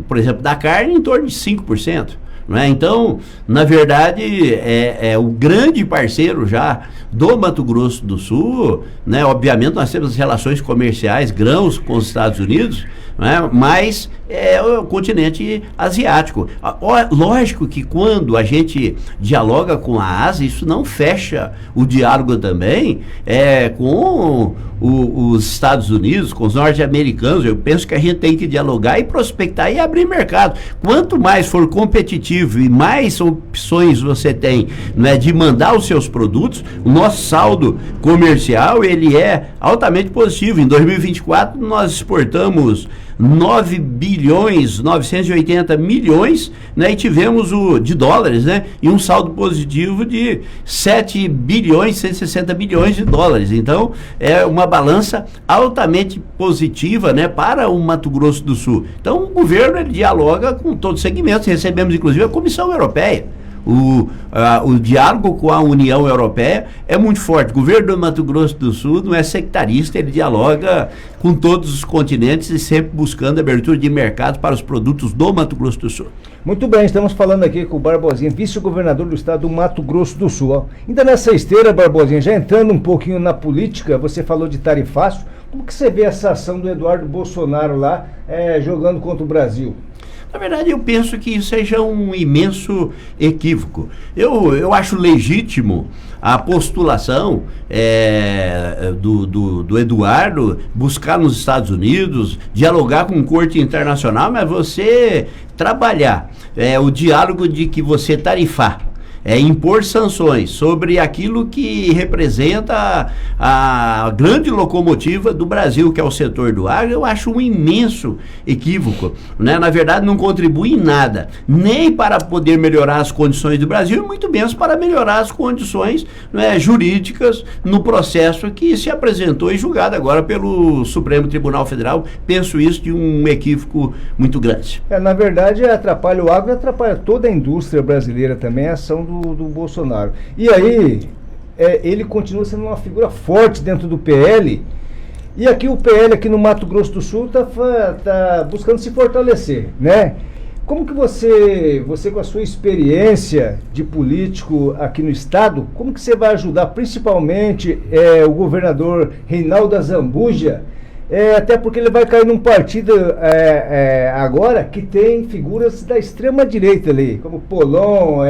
por exemplo, da carne, em torno de 5%. Né? Então, na verdade, é o grande parceiro já do Mato Grosso do Sul, né? Obviamente nós temos relações comerciais, grãos com os Estados Unidos, né? Mas é o continente asiático. Lógico que quando a gente dialoga com a Ásia, isso não fecha o diálogo também com os Estados Unidos, com os norte-americanos. Eu penso que a gente tem que dialogar e prospectar e abrir mercado. Quanto mais for competitivo e mais opções você tem, né, de mandar os seus produtos, o nosso saldo comercial ele é altamente positivo. Em 2024 nós exportamos 9 bilhões 980 milhões, né, e tivemos de dólares, né, e um saldo positivo de 7 bilhões 160 milhões de dólares. Então é uma balança altamente positiva, né, para o Mato Grosso do Sul. Então o governo ele dialoga com todos os segmentos. Recebemos inclusive a Comissão Europeia. O diálogo com a União Europeia é muito forte. O governo do Mato Grosso do Sul não é sectarista, ele dialoga com todos os continentes e sempre buscando abertura de mercado para os produtos do Mato Grosso do Sul. Muito bem, estamos falando aqui com o Barbosinha, vice-governador do estado do Mato Grosso do Sul. Ainda nessa esteira, Barbosinha, já entrando um pouquinho na política, você falou de tarifaço. Como que você vê essa ação do Eduardo Bolsonaro lá, jogando contra o Brasil? Na verdade, eu penso que isso seja um imenso equívoco. Eu acho legítimo a postulação do Eduardo buscar nos Estados Unidos, dialogar com corte internacional, mas você trabalhar o diálogo de que você tarifar impor sanções sobre aquilo que representa a grande locomotiva do Brasil, que é o setor do agro, eu acho um imenso equívoco, né? Na verdade, não contribui em nada, nem para poder melhorar as condições do Brasil, e muito menos para melhorar as condições, né, jurídicas no processo que se apresentou e julgado agora pelo Supremo Tribunal Federal. Penso isso de um equívoco muito grande. Na verdade, atrapalha o agro, atrapalha toda a indústria brasileira também, a ação do Bolsonaro. E aí, ele continua sendo uma figura forte dentro do PL, e aqui o PL aqui no Mato Grosso do Sul tá buscando se fortalecer, né? Como que você com a sua experiência de político aqui no estado, como que você vai ajudar principalmente o governador Reinaldo Azambuja, até porque ele vai cair num partido agora que tem figuras da extrema direita ali, como Polon,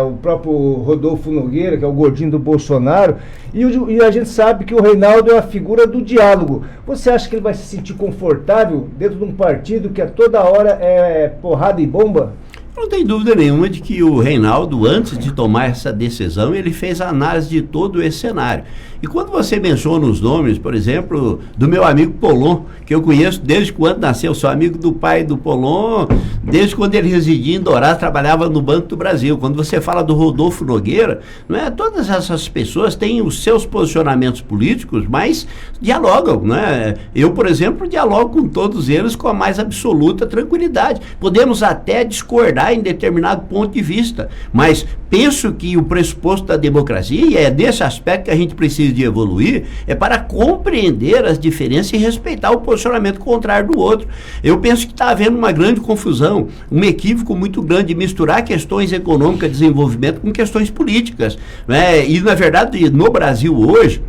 o próprio Rodolfo Nogueira, que é o gordinho do Bolsonaro, e a gente sabe que o Reinaldo é a figura do diálogo. Você acha que ele vai se sentir confortável dentro de um partido que a toda hora é porrada e bomba? Não tem dúvida nenhuma de que o Reinaldo, antes de tomar essa decisão, ele fez a análise de todo esse cenário. E quando você menciona os nomes, por exemplo, do meu amigo Polon, que eu conheço desde quando nasceu, sou amigo do pai do Polon, desde quando ele residia em Dourados, trabalhava no Banco do Brasil. Quando você fala do Rodolfo Nogueira, não é? Todas essas pessoas têm os seus posicionamentos políticos, mas dialogam, né? Eu, por exemplo, dialogo com todos eles com a mais absoluta tranquilidade. Podemos até discordar em determinado ponto de vista, mas penso que o pressuposto da democracia, e é desse aspecto que a gente precisa de evoluir, é para compreender as diferenças e respeitar o posicionamento contrário do outro. Eu penso que está havendo uma grande confusão, um equívoco muito grande de misturar questões econômicas, desenvolvimento com questões políticas, né? E na verdade no Brasil hoje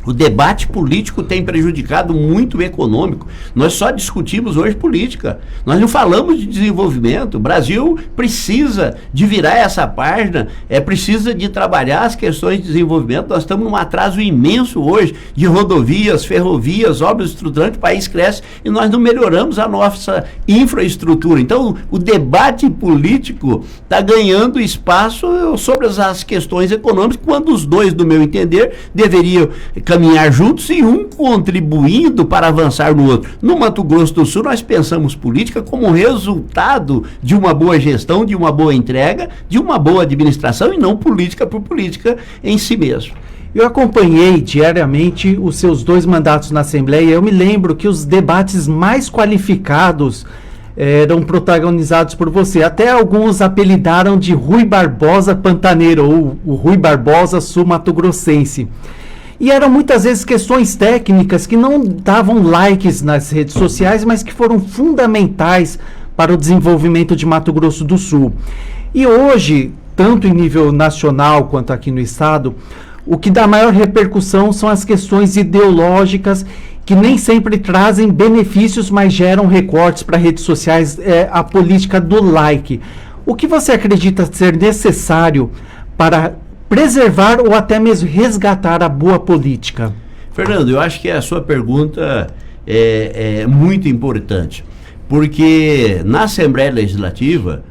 o debate político tem prejudicado muito o econômico. Nós só discutimos hoje política. Nós não falamos de desenvolvimento. O Brasil precisa de virar essa página, precisa de trabalhar as questões de desenvolvimento. Nós estamos num atraso imenso hoje de rodovias, ferrovias, obras estruturantes. O país cresce e nós não melhoramos a nossa infraestrutura. Então, o debate político está ganhando espaço sobre as questões econômicas, quando os dois, do meu entender, deveriam caminhar juntos e um contribuindo para avançar no outro. No Mato Grosso do Sul, nós pensamos política como resultado de uma boa gestão, de uma boa entrega, de uma boa administração, e não política por política em si mesmo. Eu acompanhei diariamente os seus 2 mandatos na Assembleia. Eu me lembro que os debates mais qualificados eram protagonizados por você. Até alguns apelidaram de Rui Barbosa Pantaneiro, ou o Rui Barbosa Sul-Mato-Grossense. E eram muitas vezes questões técnicas que não davam likes nas redes sociais, mas que foram fundamentais para o desenvolvimento de Mato Grosso do Sul. E hoje, tanto em nível nacional quanto aqui no estado, o que dá maior repercussão são as questões ideológicas, que nem sempre trazem benefícios, mas geram recortes para redes sociais, a política do like. O que você acredita ser necessário para preservar ou até mesmo resgatar a boa política? Fernando, eu acho que a sua pergunta é muito importante, porque na Assembleia Legislativa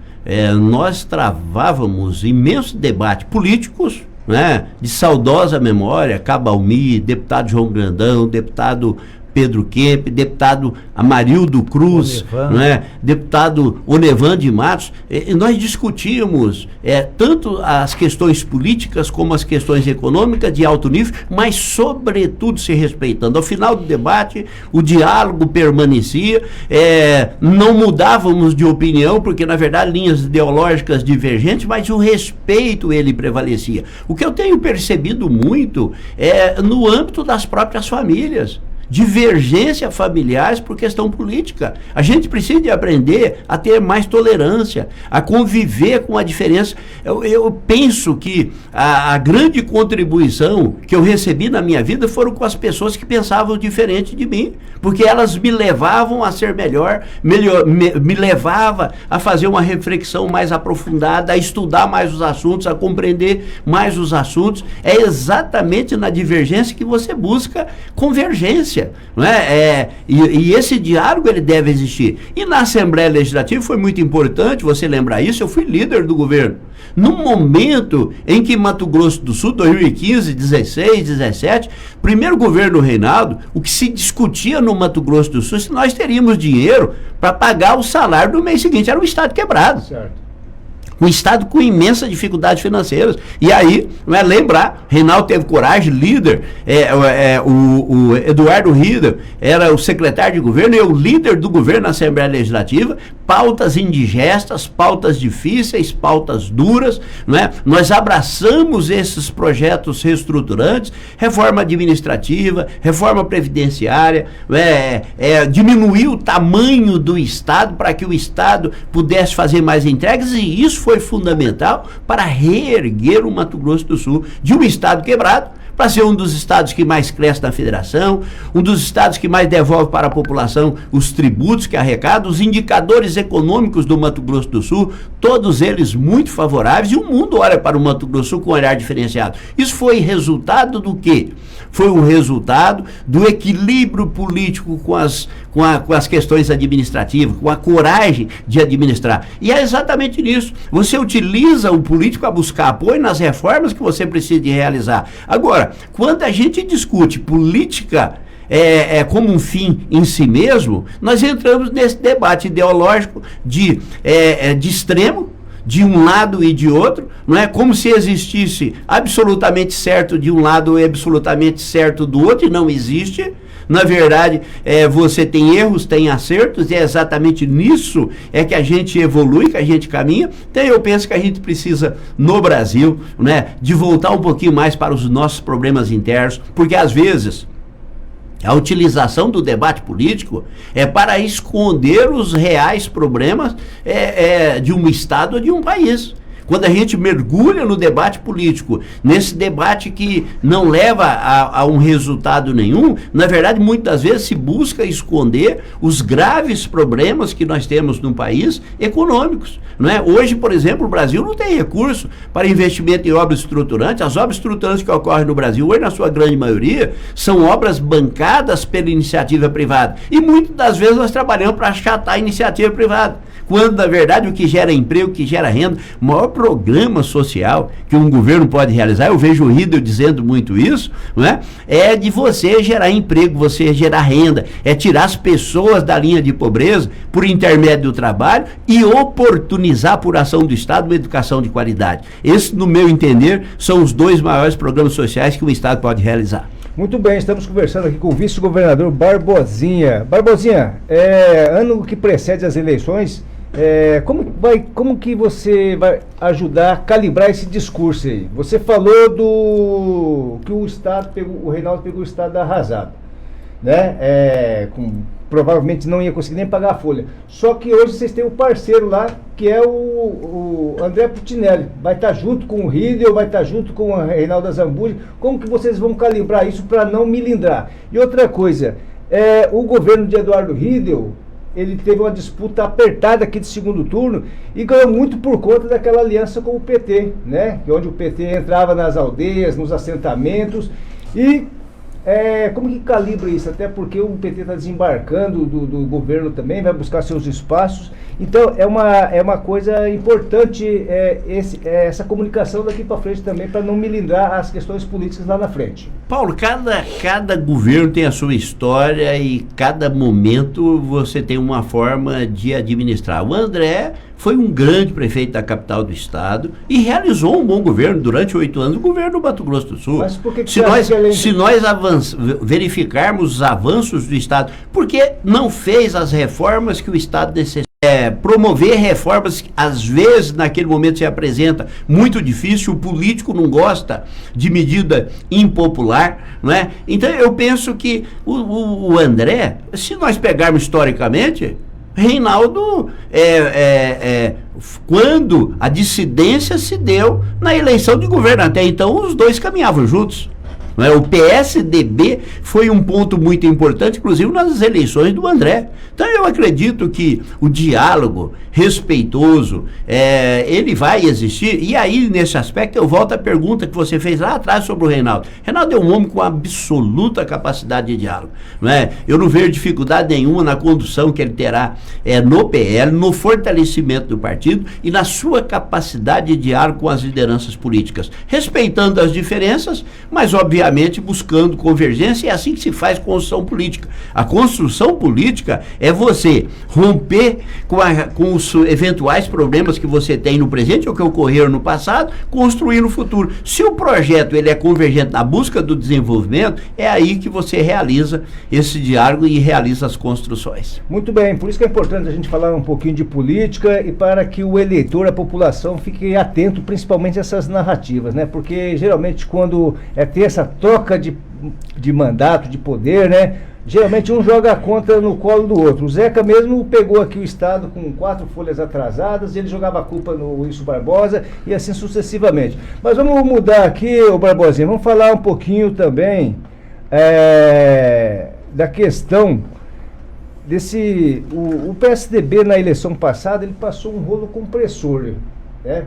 nós travávamos imenso debate políticos, né, de saudosa memória, Cabalmi, deputado João Grandão, deputado Pedro Kemp, deputado Amarildo Cruz, né, deputado Onevan de Matos, nós discutíamos tanto as questões políticas como as questões econômicas de alto nível, mas sobretudo se respeitando. Ao final do debate, o diálogo permanecia, não mudávamos de opinião, porque na verdade linhas ideológicas divergentes, mas o respeito ele prevalecia. O que eu tenho percebido muito é no âmbito das próprias famílias. Divergência familiares por questão política. A gente precisa de aprender a ter mais tolerância, a conviver com a diferença. Eu penso que a grande contribuição que eu recebi na minha vida foram com as pessoas que pensavam diferente de mim, porque elas me levavam a ser melhor, me levava a fazer uma reflexão mais aprofundada, a estudar mais os assuntos, a compreender mais os assuntos. É exatamente na divergência que você busca convergência. transparência, não é? E esse diálogo ele deve existir. E na Assembleia Legislativa foi muito importante você lembrar isso. Eu fui líder do governo num momento em que Mato Grosso do Sul, 2015, 16, 17, primeiro governo Reinaldo, o que se discutia no Mato Grosso do Sul, se nós teríamos dinheiro para pagar o salário do mês seguinte. Era um estado quebrado. Certo. Um estado com imensas dificuldades financeiras. E aí, não é lembrar, Reinaldo teve coragem, líder, o Eduardo Rida era o secretário de governo e o líder do governo na Assembleia Legislativa, pautas indigestas, pautas difíceis, pautas duras, não é? Nós abraçamos esses projetos reestruturantes, reforma administrativa, reforma previdenciária, diminuir o tamanho do Estado para que o Estado pudesse fazer mais entregas, e isso foi fundamental para reerguer o Mato Grosso do Sul de um estado quebrado para ser um dos estados que mais cresce na federação, um dos estados que mais devolve para a população os tributos que arrecada, os indicadores econômicos do Mato Grosso do Sul, todos eles muito favoráveis, e o mundo olha para o Mato Grosso do Sul com um olhar diferenciado. Isso foi resultado do quê? Foi o resultado do equilíbrio político com as questões administrativas, com a coragem de administrar. E é exatamente nisso. Você utiliza o político a buscar apoio nas reformas que você precisa de realizar. Agora, quando a gente discute política como um fim em si mesmo, nós entramos nesse debate ideológico de extremo, de um lado e de outro, não é como se existisse absolutamente certo de um lado e absolutamente certo do outro, e não existe. Na verdade, você tem erros, tem acertos, e é exatamente nisso que a gente evolui, que a gente caminha. Então eu penso que a gente precisa, no Brasil, né, de voltar um pouquinho mais para os nossos problemas internos, porque às vezes a utilização do debate político é para esconder os reais problemas de um Estado ou de um país. Quando a gente mergulha no debate político, nesse debate que não leva a um resultado nenhum, na verdade, muitas vezes se busca esconder os graves problemas que nós temos no país econômicos. Não é? Hoje, por exemplo, o Brasil não tem recurso para investimento em obras estruturantes. As obras estruturantes que ocorrem no Brasil, hoje, na sua grande maioria, são obras bancadas pela iniciativa privada. E muitas das vezes nós trabalhamos para achatar a iniciativa privada. Quando, na verdade, o que gera emprego, o que gera renda, o maior programa social que um governo pode realizar, eu vejo o Riedel dizendo muito isso, não é? É de você gerar emprego, você gerar renda, é tirar as pessoas da linha de pobreza por intermédio do trabalho e oportunizar por ação do Estado uma educação de qualidade. Esses, no meu entender, são os dois maiores programas sociais que o Estado pode realizar. Muito bem, estamos conversando aqui com o vice-governador Barbosinha. Barbosinha, ano que precede as eleições, como que você vai ajudar a calibrar esse discurso aí? Você falou que o Reinaldo pegou o Estado arrasado, né? Provavelmente não ia conseguir nem pagar a folha. Só que hoje vocês têm um parceiro lá, que é o André Putinelli. Vai estar junto com o Riedel, vai estar junto com o Reinaldo Azambuja. Como que vocês vão calibrar isso para não milindrar? E outra coisa, o governo de Eduardo Riedel, ele teve uma disputa apertada aqui de segundo turno e ganhou muito por conta daquela aliança com o PT, né? Onde o PT entrava nas aldeias, nos assentamentos e... como que calibra isso? Até porque o PT está desembarcando do governo também, vai buscar seus espaços. Então é uma coisa importante essa comunicação daqui para frente também, para não milindrar as questões políticas lá na frente. Paulo, cada governo tem a sua história e cada momento você tem uma forma de administrar. O André foi um grande prefeito da capital do estado e realizou um bom governo durante 8 anos, o governo do Mato Grosso do Sul. Mas por que se nós verificarmos os avanços do estado, por que não fez as reformas que o estado necessita? Promover reformas, às vezes naquele momento se apresenta muito difícil, o político não gosta de medida impopular, não é? Então eu penso que o André, se nós pegarmos historicamente, Reinaldo, quando a dissidência se deu na eleição de governo, até então os dois caminhavam juntos. não é? O PSDB foi um ponto muito importante, inclusive nas eleições do André. Então eu acredito que o diálogo respeitoso, ele vai existir. E aí, nesse aspecto, eu volto à pergunta que você fez lá atrás sobre o Reinaldo. Reinaldo é um homem com absoluta capacidade de diálogo, não é? Eu não vejo dificuldade nenhuma na condução que ele terá no PL, no fortalecimento do partido e na sua capacidade de diálogo com as lideranças políticas, respeitando as diferenças, mas obviamente buscando convergência. É assim que se faz construção política. A construção política é você romper com os eventuais problemas que você tem no presente ou que ocorreram no passado, construir no futuro. Se o projeto ele é convergente na busca do desenvolvimento, é aí que você realiza esse diálogo e realiza as construções. Muito bem, por isso que é importante a gente falar um pouquinho de política e para que o eleitor, a população, fique atento principalmente a essas narrativas, né? Porque geralmente quando tem essa troca de mandato, de poder, né? Geralmente um joga a conta no colo do outro. O Zeca mesmo pegou aqui o Estado com 4 folhas atrasadas, ele jogava a culpa no Wilson Barbosa e assim sucessivamente. Mas vamos mudar aqui, ô Barbosinha, vamos falar um pouquinho também da questão desse... O PSDB na eleição passada, ele passou um rolo compressor, né?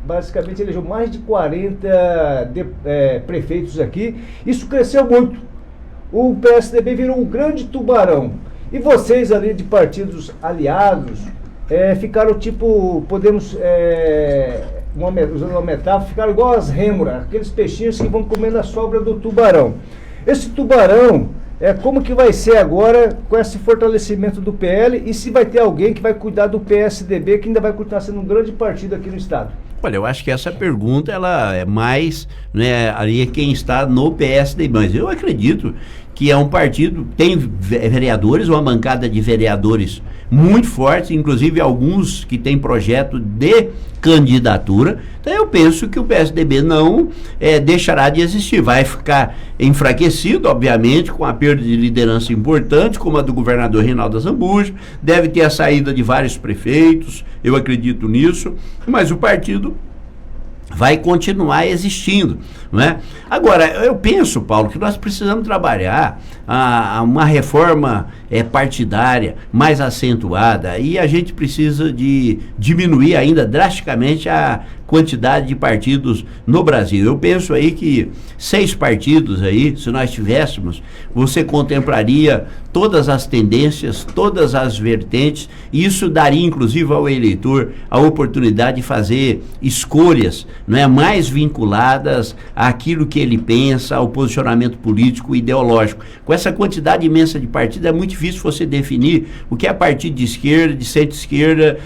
Basicamente elegeu mais de 40 prefeitos aqui. Isso cresceu muito. O PSDB virou um grande tubarão. E vocês ali de partidos aliados ficaram tipo, podemos, usando uma metáfora, ficaram igual as rêmoras, aqueles peixinhos que vão comendo a sobra do tubarão. Esse tubarão, como que vai ser agora com esse fortalecimento do PL e se vai ter alguém que vai cuidar do PSDB, que ainda vai continuar sendo um grande partido aqui no estado? Olha, eu acho que essa pergunta ela é mais, né, ali quem está no PSDB, mas eu acredito que é um partido, tem vereadores, uma bancada de vereadores muito forte, inclusive alguns que têm projeto de candidatura. Então eu penso que o PSDB não deixará de existir, vai ficar enfraquecido, obviamente, com a perda de liderança importante, como a do governador Reinaldo Azambuja, deve ter a saída de vários prefeitos, eu acredito nisso, mas o partido vai continuar existindo, não é? Agora, eu penso, Paulo, que nós precisamos trabalhar uma reforma partidária mais acentuada e a gente precisa de diminuir ainda drasticamente a quantidade de partidos no Brasil. Eu penso aí que 6 partidos aí, se nós tivéssemos, você contemplaria todas as tendências, todas as vertentes, e isso daria inclusive ao eleitor a oportunidade de fazer escolhas, não é, mais vinculadas àquilo que ele pensa, ao posicionamento político e ideológico. Com essa quantidade imensa de partidos é muito difícil você definir o que é partido de esquerda, de centro-esquerda,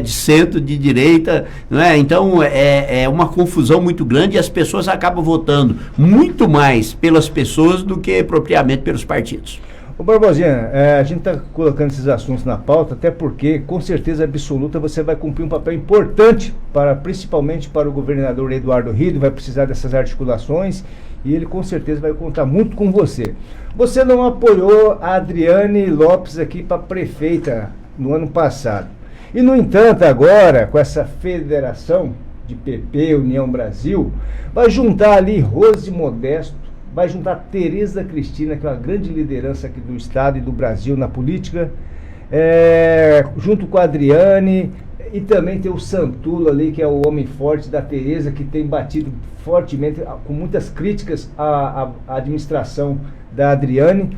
de centro, de direita, não é? Então é uma confusão muito grande e as pessoas acabam votando muito mais pelas pessoas do que propriamente pelos partidos. Ô Barbosinha, a gente está colocando esses assuntos na pauta, até porque, com certeza absoluta, você vai cumprir um papel importante, principalmente para o governador Eduardo Rido, vai precisar dessas articulações, e ele com certeza vai contar muito com você. Você não apoiou a Adriane Lopes aqui para prefeita no ano passado. E, no entanto, agora, com essa federação de PP, União Brasil, vai juntar ali Rose Modesto, vai juntar Tereza Cristina, que é uma grande liderança aqui do estado e do Brasil na política, junto com a Adriane, e também tem o Santula ali, que é o homem forte da Tereza, que tem batido fortemente, com muitas críticas à administração da Adriane.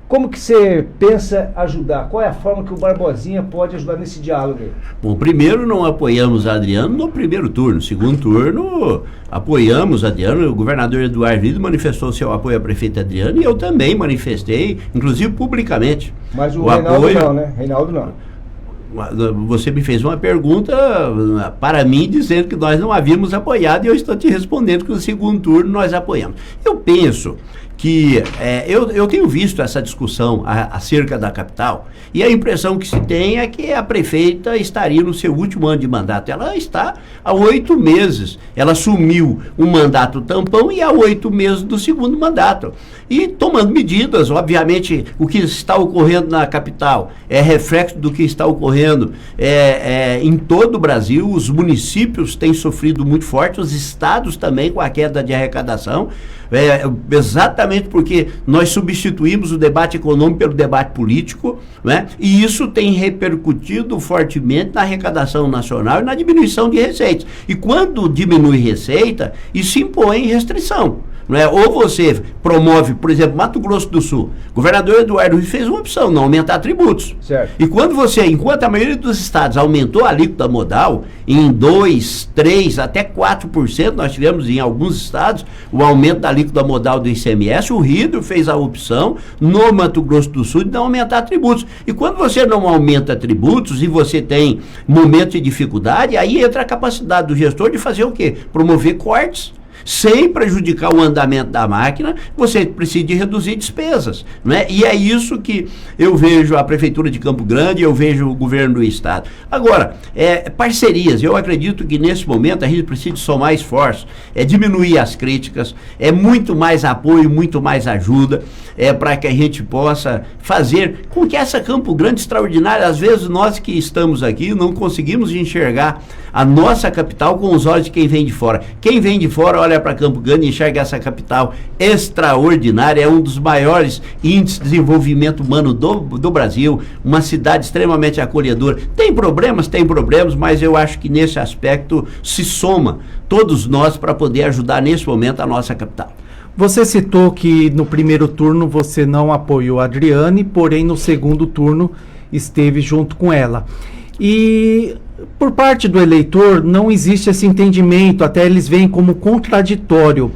Como que você pensa ajudar? Qual é a forma que o Barbosinha pode ajudar nesse diálogo aí? Bom, primeiro não apoiamos a Adriano no primeiro turno. Segundo turno, apoiamos a Adriano. O governador Eduardo Rido manifestou seu apoio à prefeita Adriano e eu também manifestei, inclusive publicamente. Mas o Reinaldo apoio... não, né? Reinaldo não. Você me fez uma pergunta para mim dizendo que nós não havíamos apoiado e eu estou te respondendo que no segundo turno nós apoiamos. Eu penso que eu tenho visto essa discussão acerca da capital e a impressão que se tem é que a prefeita estaria no seu último ano de mandato. Ela está há 8 meses. Ela assumiu um mandato tampão e há 8 meses do segundo mandato. E tomando medidas, obviamente, o que está ocorrendo na capital é reflexo do que está ocorrendo em todo o Brasil. Os municípios têm sofrido muito forte, os estados também com a queda de arrecadação. Exatamente porque nós substituímos o debate econômico pelo debate político, né? E isso tem repercutido fortemente na arrecadação nacional e na diminuição de receitas. E quando diminui receita, isso impõe restrição. Não é? Ou você promove, por exemplo, Mato Grosso do Sul, o governador Eduardo Rui fez uma opção, não aumentar tributos. Certo. E enquanto a maioria dos estados aumentou a alíquota modal em 2%, 3%, até 4%, nós tivemos em alguns estados o aumento da alíquota modal do ICMS, o Rio fez a opção no Mato Grosso do Sul de não aumentar tributos. E quando você não aumenta tributos e você tem momentos de dificuldade, aí entra a capacidade do gestor de fazer o quê? Promover cortes. Sem prejudicar o andamento da máquina, você precisa de reduzir despesas, né? E é isso que eu vejo a Prefeitura de Campo Grande, eu vejo o governo do Estado. Agora, parcerias, eu acredito que nesse momento a gente precisa de somar esforços, diminuir as críticas, muito mais apoio, muito mais ajuda, para que a gente possa fazer com que essa Campo Grande extraordinária, às vezes nós que estamos aqui não conseguimos enxergar a nossa capital com os olhos de quem vem de fora. Quem vem de fora olha para Campo Grande e enxerga essa capital extraordinária, é um dos maiores índices de desenvolvimento humano do Brasil, uma cidade extremamente acolhedora. Tem problemas, mas eu acho que nesse aspecto se soma todos nós para poder ajudar nesse momento a nossa capital. Você citou que no primeiro turno você não apoiou a Adriane, porém no segundo turno esteve junto com ela. E por parte do eleitor não existe esse entendimento, até eles veem como contraditório.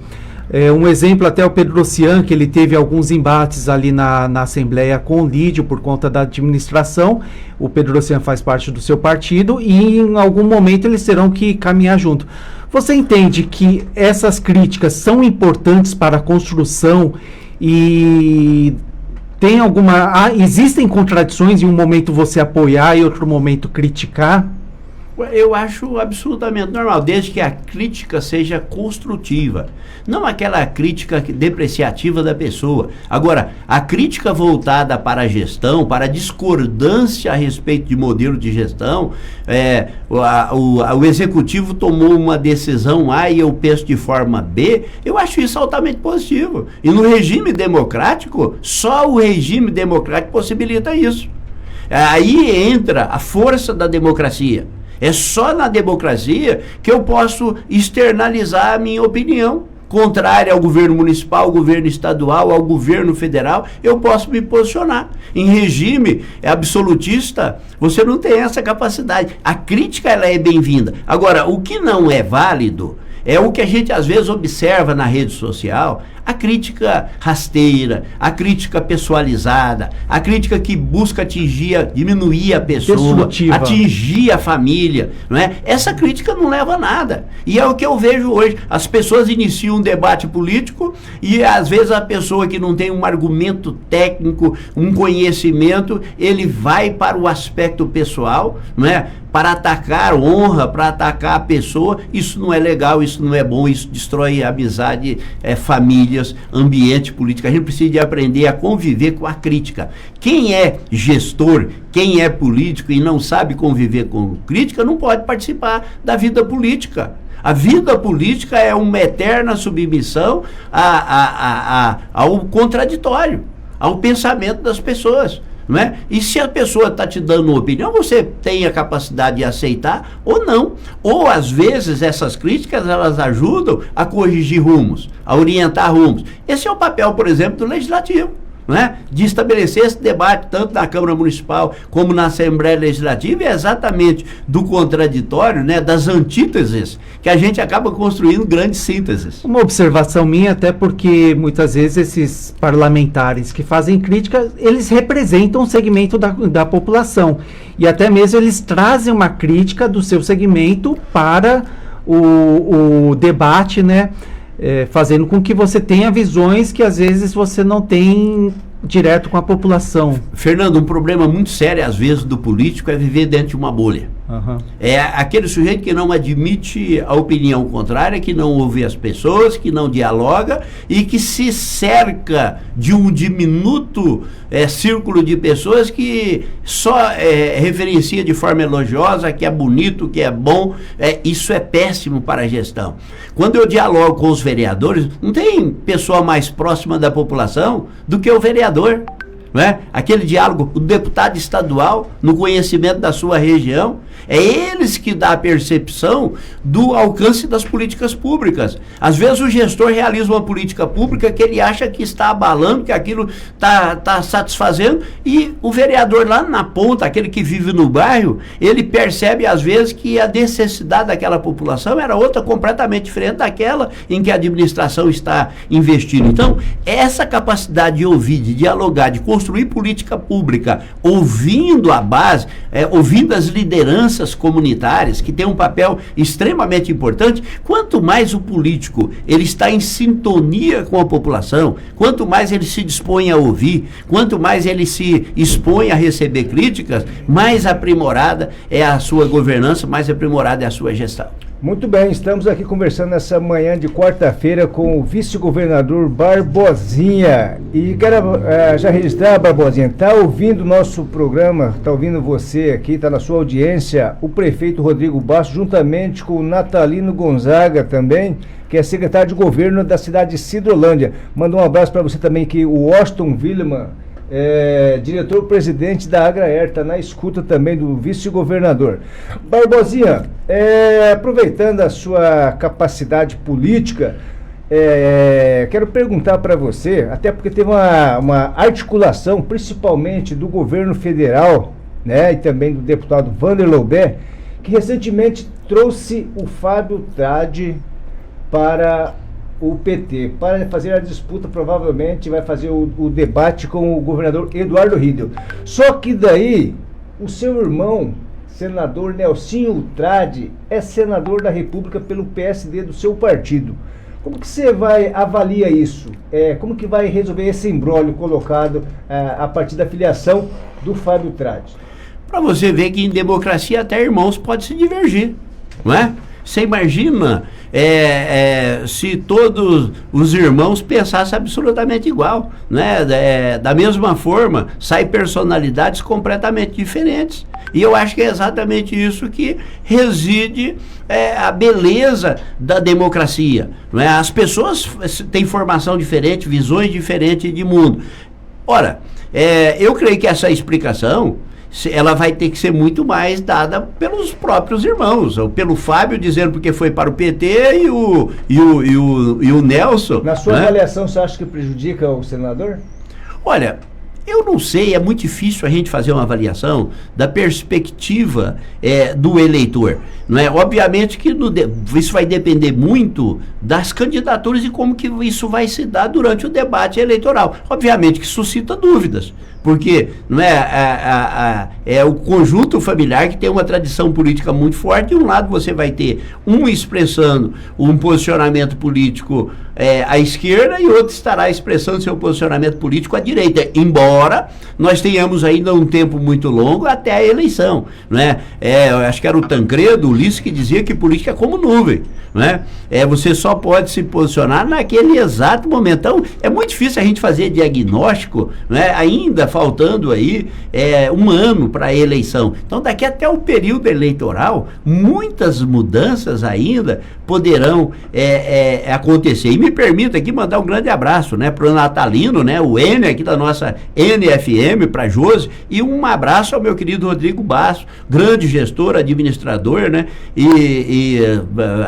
Um exemplo até o Pedro Ossian, que ele teve alguns embates ali na Assembleia com o Lídio por conta da administração. O Pedro Ossian faz parte do seu partido e em algum momento eles terão que caminhar junto. Você entende que essas críticas são importantes para a construção e tem existem contradições em um momento você apoiar e outro momento criticar? Eu acho absolutamente normal, desde que a crítica seja construtiva, não aquela crítica depreciativa da pessoa. Agora, a crítica voltada para a gestão, para a discordância a respeito de modelo de gestão, o executivo tomou uma decisão A e eu penso de forma B, eu acho isso altamente positivo. E no regime democrático, só o regime democrático possibilita isso. Aí entra a força da democracia. É só na democracia que eu posso externalizar a minha opinião. Contrária ao governo municipal, ao governo estadual, ao governo federal, eu posso me posicionar. Em regime absolutista, você não tem essa capacidade. A crítica, ela é bem-vinda. Agora, o que não é válido é o que a gente às vezes observa na rede social, a crítica rasteira, a crítica pessoalizada, a crítica que busca diminuir a pessoa, destrutiva, atingir a família, não é? Essa crítica não leva a nada. E é o que eu vejo hoje. As pessoas iniciam um debate político e às vezes a pessoa que não tem um argumento técnico, um conhecimento, ele vai para o aspecto pessoal, não é? Para atacar honra, para atacar a pessoa. Isso não é legal, isso não é bom, isso destrói a amizade, famílias, ambiente político. A gente precisa de aprender a conviver com a crítica. Quem é gestor, quem é político e não sabe conviver com crítica, não pode participar da vida política. A vida política é uma eterna submissão ao contraditório, ao pensamento das pessoas. Não é? E se a pessoa está te dando uma opinião, você tem a capacidade de aceitar ou não. Ou às vezes essas críticas elas ajudam a corrigir rumos, a orientar rumos. Esse é o papel, por exemplo, do Legislativo. Não é? De estabelecer esse debate tanto na Câmara Municipal como na Assembleia Legislativa, é exatamente do contraditório, né, das antíteses, que a gente acaba construindo grandes sínteses. Uma observação minha, até porque muitas vezes esses parlamentares que fazem crítica, eles representam um segmento da população e até mesmo eles trazem uma crítica do seu segmento para o debate, né? Fazendo com que você tenha visões que às vezes você não tem direto com a população. Fernando, um problema muito sério às vezes do político é viver dentro de uma bolha. É aquele sujeito que não admite a opinião contrária, que não ouve as pessoas, que não dialoga e que se cerca de um diminuto círculo de pessoas que só referencia de forma elogiosa, que é bonito, que é bom. Isso é péssimo para a gestão. Quando eu dialogo com os vereadores, não tem pessoa mais próxima da população do que o vereador. Né? Aquele diálogo, o deputado estadual, no conhecimento da sua região, é eles que dá a percepção do alcance das políticas públicas. Às vezes o gestor realiza uma política pública que ele acha que está abalando, que aquilo está satisfazendo, e o vereador lá na ponta, aquele que vive no bairro, ele percebe às vezes que a necessidade daquela população era outra completamente diferente daquela em que a administração está investindo. Então, essa capacidade de ouvir, de dialogar, de construir política pública, ouvindo a base, ouvindo as lideranças comunitárias, que tem um papel extremamente importante. Quanto mais o político ele está em sintonia com a população, quanto mais ele se dispõe a ouvir, quanto mais ele se expõe a receber críticas, mais aprimorada é a sua governança, mais aprimorada é a sua gestão. Muito bem, estamos aqui conversando nessa manhã de quarta-feira com o vice-governador Barbosinha. E quero já registrar, Barbosinha, está ouvindo o nosso programa, está ouvindo você aqui, está na sua audiência, o prefeito Rodrigo Basso, juntamente com o Natalino Gonzaga também, que é secretário de governo da cidade de Sidrolândia. Manda um abraço para você também, que o Washington Willeman, diretor-presidente da Agraer, está na escuta também do vice-governador. Barbosinha, aproveitando a sua capacidade política, quero perguntar para você, até porque teve uma articulação, principalmente do governo federal, né, e também do deputado Vander Loubet, que recentemente trouxe o Fábio Tradi para o PT, para fazer a disputa, provavelmente vai fazer o debate com o governador Eduardo Riedel. Só que daí, o seu irmão, senador Nelsinho Tradi, é senador da República pelo PSD do seu partido. Como que você avalia isso? Como que vai resolver esse imbróglio colocado a partir da filiação do Fábio Tradi? Para você ver que em democracia até irmãos pode se divergir, não é? Você imagina se todos os irmãos pensassem absolutamente igual, né? Da mesma forma, saem personalidades completamente diferentes. E eu acho que é exatamente isso que reside a beleza da democracia, não é? As pessoas têm formação diferente, visões diferentes de mundo. Ora, eu creio que essa explicação ela vai ter que ser muito mais dada pelos próprios irmãos, ou pelo Fábio dizendo porque foi para o PT e o Nelson. Na sua avaliação, você acha que prejudica o senador? Olha, eu não sei, é muito difícil a gente fazer uma avaliação da perspectiva do eleitor, não é? Obviamente que isso vai depender muito das candidaturas e como que isso vai se dar durante o debate eleitoral. Obviamente que suscita dúvidas, porque não é o conjunto familiar que tem uma tradição política muito forte. De um lado você vai ter um expressando um posicionamento político à esquerda e outro estará expressando seu posicionamento político à direita, embora nós tenhamos ainda um tempo muito longo até a eleição, não é? Eu acho que era o Tancredo, Ulisses, que dizia que política é como nuvem, não é? Você só pode se posicionar naquele exato momento. Então é muito difícil a gente fazer diagnóstico, não é? Ainda faltando aí um ano para a eleição. Então daqui até o período eleitoral, muitas mudanças ainda poderão acontecer. E me permita aqui mandar um grande abraço, né, para o Natalino, né, o N aqui da nossa NFM, para Josi, e um abraço ao meu querido Rodrigo Basso, grande gestor, administrador, né, e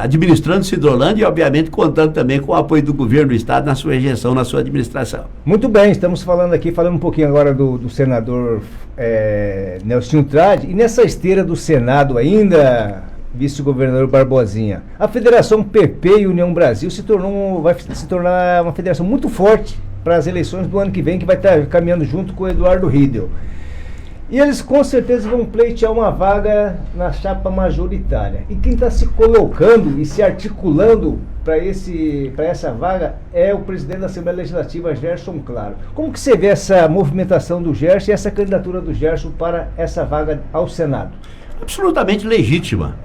administrando Sidrolândia e obviamente contando também com o apoio do governo do estado na sua gestão, na sua administração. Muito bem, estamos falando um pouquinho agora do senador Nelsinho Tradi, e nessa esteira do Senado ainda, vice-governador Barbosinha, a Federação PP e União Brasil vai se tornar uma federação muito forte para as eleições do ano que vem, que vai estar caminhando junto com o Eduardo Riedel. E eles com certeza vão pleitear uma vaga na chapa majoritária. E quem está se colocando e se articulando para essa vaga é o presidente da Assembleia Legislativa, Gerson Claro. Como que você vê essa movimentação do Gerson e essa candidatura do Gerson para essa vaga ao Senado? absolutamente legítima.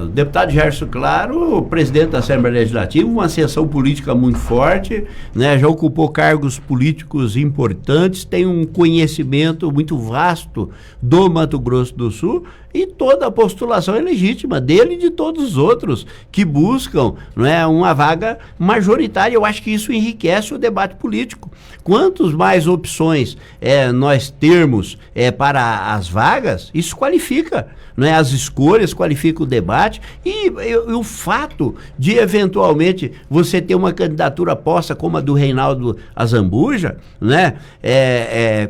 O deputado Gerson Claro, presidente da Assembleia Legislativa, uma ascensão política muito forte, né, já ocupou cargos políticos importantes, tem um conhecimento muito vasto do Mato Grosso do Sul, e toda a postulação é legítima dele e de todos os outros que buscam, não é, uma vaga majoritária. Eu acho que isso enriquece o debate político. Quantos mais opções nós termos para as vagas, isso qualifica, não é, as escolhas, qualifica o debate, e o fato de eventualmente você ter uma candidatura posta como a do Reinaldo Azambuja, né,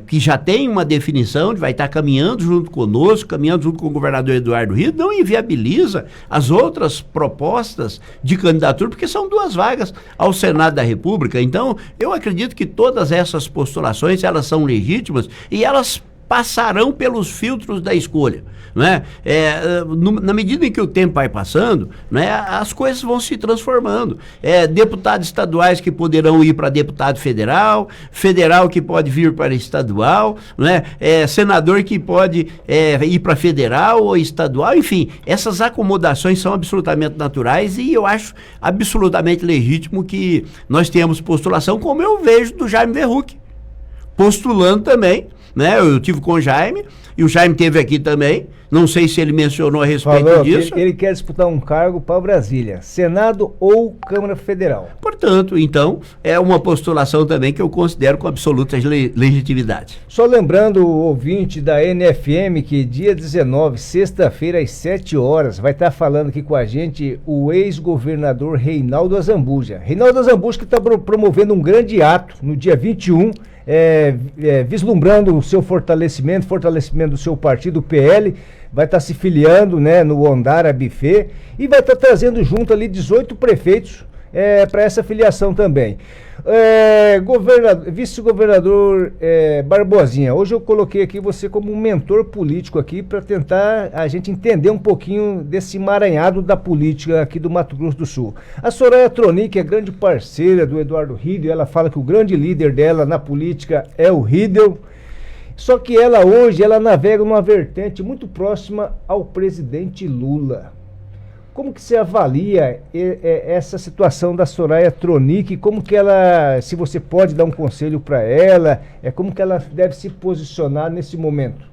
que já tem uma definição, vai estar caminhando junto conosco, caminhando junto com o governador Eduardo Rido, não inviabiliza as outras propostas de candidatura, porque são 2 vagas ao Senado da República. Então, eu acredito que todas essas postulações, elas são legítimas e elas passarão pelos filtros da escolha, né? Na medida em que o tempo vai passando, né, as coisas vão se transformando. Deputados estaduais que poderão ir para deputado federal, federal que pode vir para estadual, né? Senador que pode ir para federal ou estadual, enfim, essas acomodações são absolutamente naturais e eu acho absolutamente legítimo que nós tenhamos postulação, como eu vejo do Jaime Verruc, postulando também, né? Eu tive com o Jaime, e o Jaime teve aqui também, não sei se ele mencionou a respeito disso. Ele quer disputar um cargo para Brasília, Senado ou Câmara Federal. Portanto, então, é uma postulação também que eu considero com absoluta legitimidade. Só lembrando o ouvinte da NFM que dia 19, sexta-feira, às 7 horas, vai estar falando aqui com a gente o ex-governador Reinaldo Azambuja. Reinaldo Azambuja que está promovendo um grande ato no dia 21, vislumbrando o seu fortalecimento do seu partido, o PL, vai estar se filiando, né, no Ondara Buffet, e vai estar trazendo junto ali 18 prefeitos para essa filiação também. Vice-governador Barbosinha, hoje eu coloquei aqui você como um mentor político aqui para tentar a gente entender um pouquinho desse emaranhado da política aqui do Mato Grosso do Sul. A Soraya Tronic é grande parceira do Eduardo Riedel, ela fala que o grande líder dela na política é o Riedel, só que ela hoje navega numa vertente muito próxima ao presidente Lula. Como que você avalia essa situação da Soraya Tronic? Como que ela, se você pode dar um conselho para ela, como que ela deve se posicionar nesse momento?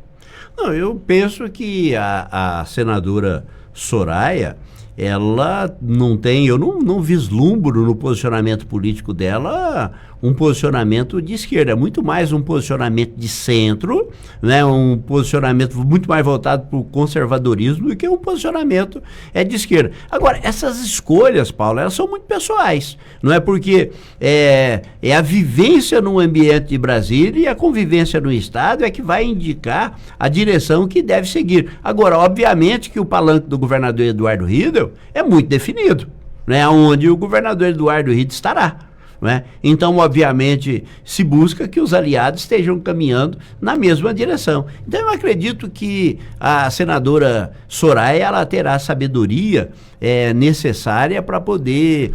Não, eu penso que a senadora Soraya, ela não tem, eu não vislumbro no posicionamento político dela um posicionamento de esquerda, é muito mais um posicionamento de centro, né, um posicionamento muito mais voltado para o conservadorismo do que um posicionamento de esquerda. Agora, essas escolhas, Paulo, elas são muito pessoais, não é, porque é a vivência no ambiente de Brasília e a convivência no Estado é que vai indicar a direção que deve seguir. Agora, obviamente que o palanque do governador Eduardo Riedel é muito definido, né, onde o governador Eduardo Riedel estará. Né? Então, obviamente, se busca que os aliados estejam caminhando na mesma direção. Então, eu acredito que a senadora Soraya, ela terá a sabedoria necessária para poder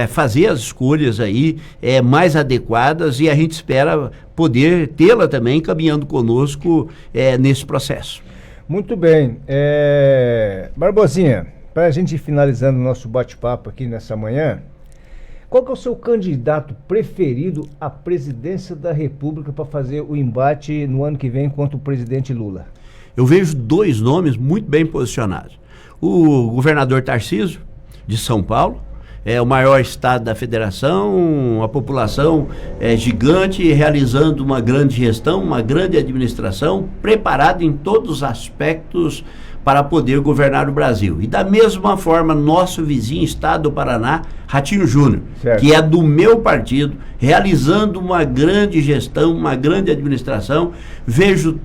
fazer as escolhas aí mais adequadas, e a gente espera poder tê-la também caminhando conosco nesse processo. Muito bem. Barbosinha, para a gente ir finalizando o nosso bate-papo aqui nessa manhã, qual que é o seu candidato preferido à presidência da República para fazer o embate no ano que vem contra o presidente Lula? Eu vejo 2 nomes muito bem posicionados. O governador Tarcísio, de São Paulo, é o maior estado da federação, a população é gigante, realizando uma grande gestão, uma grande administração, preparado em todos os aspectos para poder governar o Brasil. E da mesma forma, nosso vizinho estado do Paraná, Ratinho Júnior, que é do meu partido, realizando uma grande gestão, uma grande administração. Vejo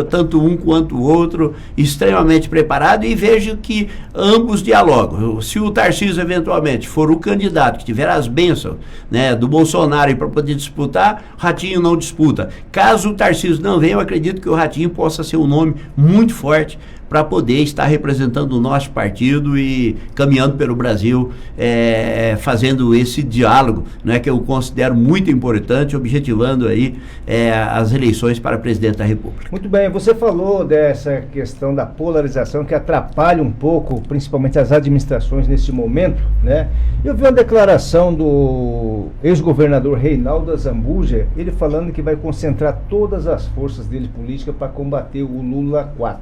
tanto um quanto o outro extremamente preparado, e vejo que ambos dialogam. Se o Tarcísio eventualmente for o candidato que tiver as bênçãos, né, do Bolsonaro para poder disputar, o Ratinho não disputa. Caso o Tarcísio não venha, eu acredito que o Ratinho possa ser um nome muito forte para poder estar representando o nosso partido e caminhando pelo Brasil fazendo esse diálogo, né, que eu considero muito importante, objetivando aí as eleições para presidente da República. Muito bem, você falou dessa questão da polarização que atrapalha um pouco, principalmente as administrações nesse momento, né? Eu vi uma declaração do ex-governador Reinaldo Azambuja, ele falando que vai concentrar todas as forças dele políticas para combater o Lula 4.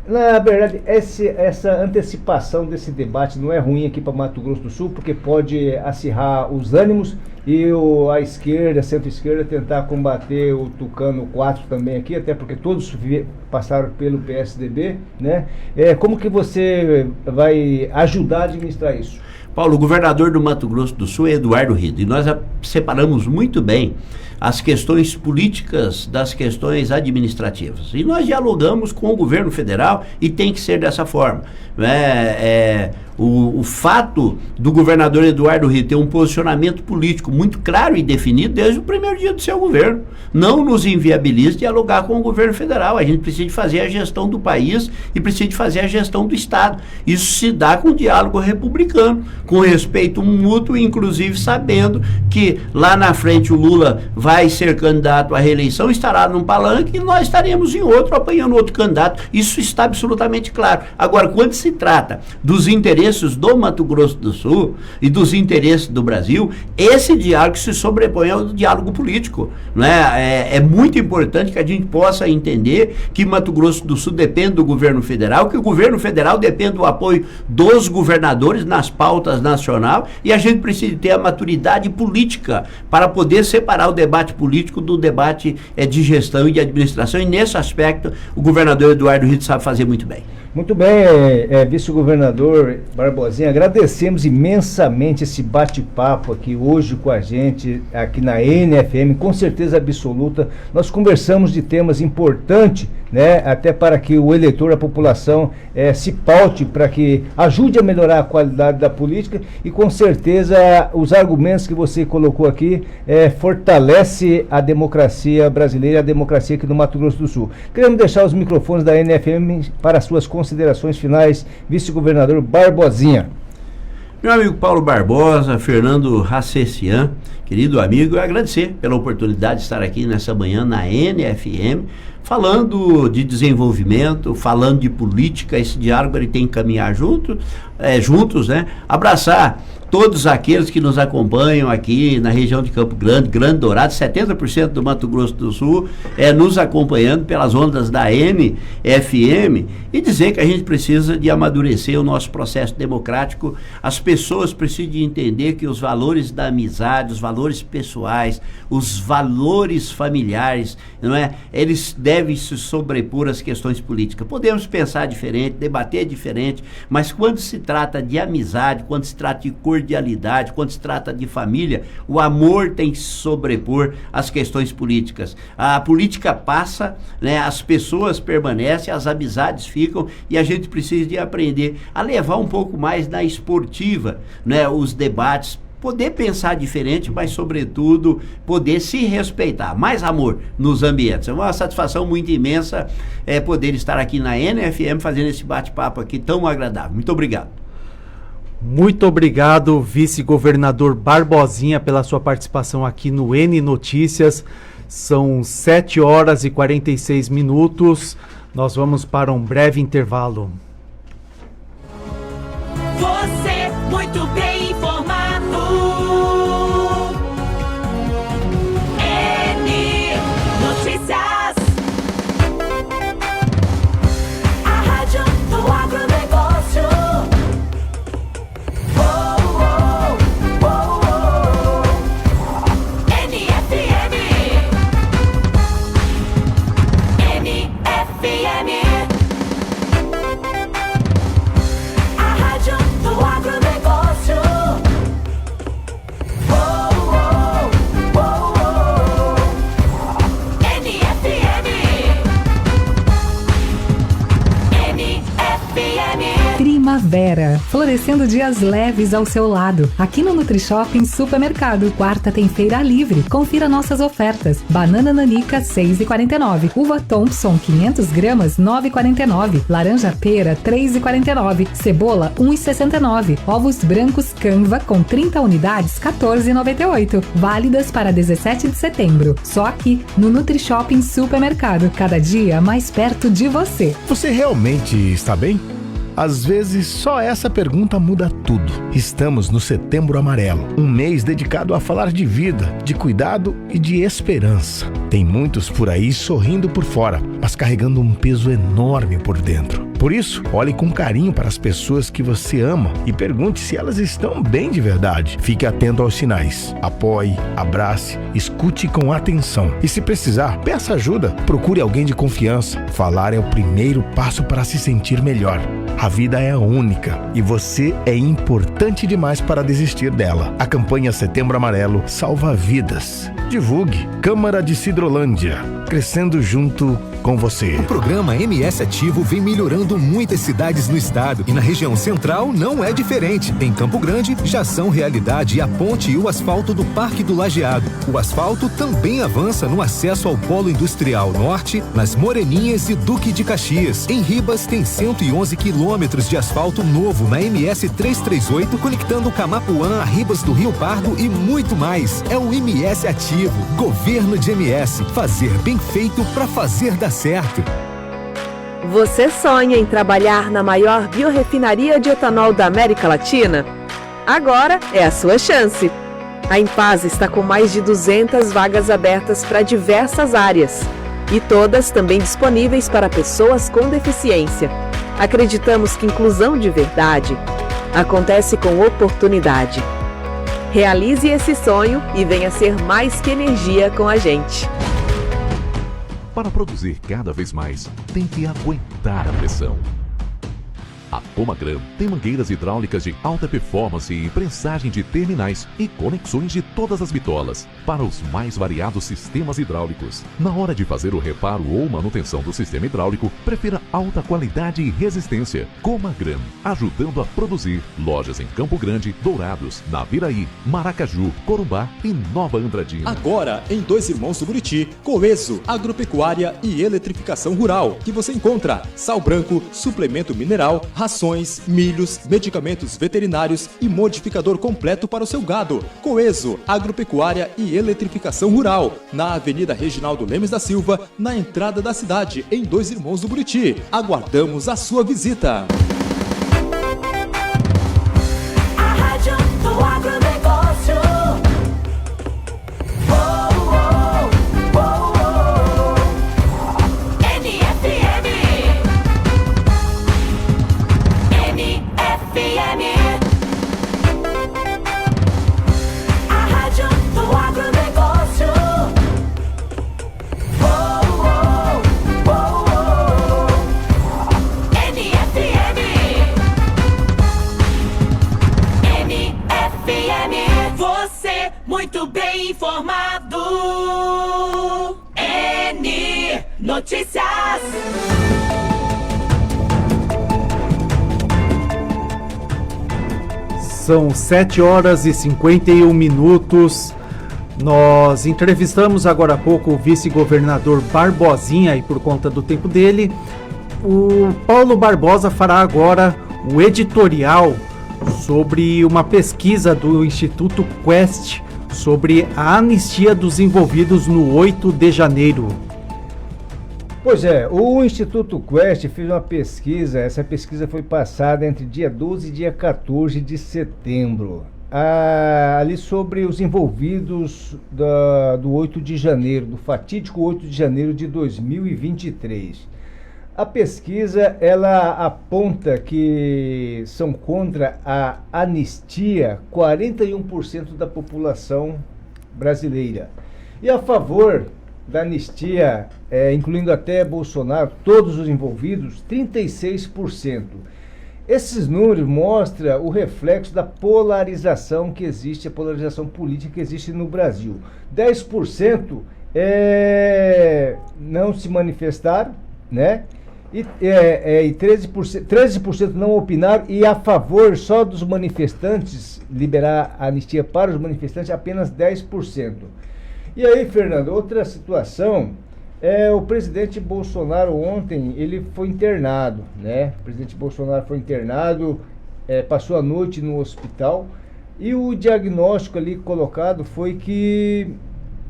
Na verdade, essa antecipação desse debate não é ruim aqui para Mato Grosso do Sul, porque pode acirrar os ânimos e a esquerda, a centro-esquerda, tentar combater o Tucano 4 também aqui, até porque todos passaram pelo PSDB, né? Como que você vai ajudar a administrar isso? Paulo, o governador do Mato Grosso do Sul é Eduardo Rida, e nós separamos muito bem as questões políticas das questões administrativas. E nós dialogamos com o governo federal e tem que ser dessa forma. O fato do governador Eduardo Rida ter um posicionamento político muito claro e definido desde o primeiro dia do seu governo não nos inviabiliza dialogar com o governo federal. A gente precisa de fazer a gestão do país e precisa de fazer a gestão do Estado. Isso se dá com diálogo republicano, com respeito mútuo, inclusive sabendo que lá na frente o Lula vai ser candidato à reeleição, estará num palanque e nós estaremos em outro, apanhando outro candidato. Isso está absolutamente claro. Agora, quando se trata dos interesses do Mato Grosso do Sul e dos interesses do Brasil, esse diálogo se sobrepõe ao diálogo político, né? É muito importante que a gente possa entender que Mato Grosso do Sul depende do governo federal, que o governo federal depende do apoio dos governadores nas pautas nacional, e a gente precisa ter a maturidade política para poder separar o debate político do debate de gestão e de administração, e nesse aspecto o governador Eduardo Rida sabe fazer muito bem. Muito bem, vice-governador Barbosinha, agradecemos imensamente esse bate-papo aqui hoje com a gente, aqui na NFM, com certeza absoluta. Nós conversamos de temas importantes, né, até para que o eleitor, a população, se paute, para que ajude a melhorar a qualidade da política, e com certeza os argumentos que você colocou aqui fortalece a democracia brasileira, a democracia aqui no Mato Grosso do Sul. Queremos deixar os microfones da NFM para suas considerações finais, vice-governador Barbosinha. Meu amigo Paulo Barbosa, Fernando Racecian, querido amigo, eu agradecer pela oportunidade de estar aqui nessa manhã na NFM, falando de desenvolvimento, falando de política. Esse diálogo ele tem que caminhar juntos, né? Abraçar todos aqueles que nos acompanham aqui na região de Campo Grande, Grande Dourado, 70% do Mato Grosso do Sul nos acompanhando pelas ondas da NFM, e dizer que a gente precisa de amadurecer o nosso processo democrático. As pessoas precisam de entender que os valores da amizade, os valores pessoais, os valores familiares, não é? Eles devem se sobrepor às questões políticas. Podemos pensar diferente, debater diferente, mas quando se trata de amizade, quando se trata de cordialidade, quando se trata de família, o amor tem que se sobrepor às questões políticas. A política passa, né, as pessoas permanecem, as amizades ficam, e a gente precisa de aprender a levar um pouco mais na esportiva, né, os debates, poder pensar diferente, mas sobretudo poder se respeitar, mais amor nos ambientes. É uma satisfação muito imensa poder estar aqui na NFM fazendo esse bate-papo aqui tão agradável. Muito obrigado. Muito obrigado, vice-governador Barbosinha, pela sua participação aqui no N Notícias. São 7 horas e 46 minutos. Nós vamos para um breve intervalo. Você muito bem informado. N Notícias. A rádio do agronegócio. NFM. NFM. A rádio do agronegócio. Primavera, florescendo dias leves ao seu lado. Aqui no NutriShopping Supermercado, quarta tem feira livre. Confira nossas ofertas. Banana nanica 6,49. Uva Thompson 500 gramas 9,49. Laranja pera 3,49. Cebola 1,69. Ovos brancos Canva com 30 unidades 14,98. Válidas para 17 de setembro. Só aqui no NutriShopping Supermercado. Cada dia mais perto de você. Você realmente está bem? Às vezes, só essa pergunta muda tudo. Estamos no Setembro Amarelo, um mês dedicado a falar de vida, de cuidado e de esperança. Tem muitos por aí sorrindo por fora, mas carregando um peso enorme por dentro. Por isso, olhe com carinho para as pessoas que você ama e pergunte se elas estão bem de verdade. Fique atento aos sinais. Apoie, abrace, escute com atenção. E se precisar, peça ajuda. Procure alguém de confiança. Falar é o primeiro passo para se sentir melhor. A vida é única e você é importante demais para desistir dela. A campanha Setembro Amarelo salva vidas. Divulgue. Câmara de Sidrolândia. Crescendo junto com você. O programa MS Ativo vem melhorando muitas cidades no estado e na região central não é diferente. Em Campo Grande já são realidade a ponte e o asfalto do Parque do Lajeado. O asfalto também avança no acesso ao Polo Industrial Norte, nas Moreninhas e Duque de Caxias. Em Ribas tem 111 quilômetros de asfalto novo na MS 338, conectando Camapuã a Ribas do Rio Pardo e muito mais. É o MS Ativo. Governo de MS. Fazer bem feito para fazer dar certo. Você sonha em trabalhar na maior biorefinaria de etanol da América Latina? Agora é a sua chance. A Impasa está com mais de 200 vagas abertas para diversas áreas e todas também disponíveis para pessoas com deficiência. Acreditamos que inclusão de verdade acontece com oportunidade. Realize esse sonho e venha ser mais que energia com a gente. Para produzir cada vez mais, tem que aguentar a pressão. A Comagram tem mangueiras hidráulicas de alta performance e prensagem de terminais e conexões de todas as bitolas para os mais variados sistemas hidráulicos. Na hora de fazer o reparo ou manutenção do sistema hidráulico, prefira alta qualidade e resistência. Comagram, ajudando a produzir. Lojas em Campo Grande, Dourados, Naviraí, Maracaju, Corumbá e Nova Andradina. Agora, em Dois Irmãos do Buriti, Coeso, Agropecuária e Eletrificação Rural, que você encontra sal branco, suplemento mineral, rações, milhos, medicamentos veterinários e modificador completo para o seu gado. Coeso, Agropecuária e Eletrificação Rural, na Avenida Reginaldo Lemes da Silva, na entrada da cidade, em Dois Irmãos do Buriti. Aguardamos a sua visita. A Rádio do Agronegócio. Muito bem informado. N Notícias. São 7 horas e 51 minutos. Nós entrevistamos agora há pouco o vice-governador Barbosinha e por conta do tempo dele, o Paulo Barbosa fará agora o editorial sobre uma pesquisa do Instituto Quest sobre a anistia dos envolvidos no 8 de janeiro. Pois é, o Instituto Quest fez uma pesquisa, essa pesquisa foi passada entre dia 12 e dia 14 de setembro, ali sobre os envolvidos do 8 de janeiro, do fatídico 8 de janeiro de 2023. A pesquisa, ela aponta que são contra a anistia 41% da população brasileira. E a favor da anistia, incluindo até Bolsonaro, todos os envolvidos, 36%. Esses números mostram o reflexo da polarização que existe, a polarização política que existe no Brasil. 10% não se manifestaram, né? E 13% não opinaram, e a favor só dos manifestantes, liberar a anistia para os manifestantes, apenas 10%. E aí, Fernando, outra situação, o presidente Bolsonaro ontem, ele foi internado, né? O presidente Bolsonaro foi internado, passou a noite no hospital, e o diagnóstico ali colocado foi que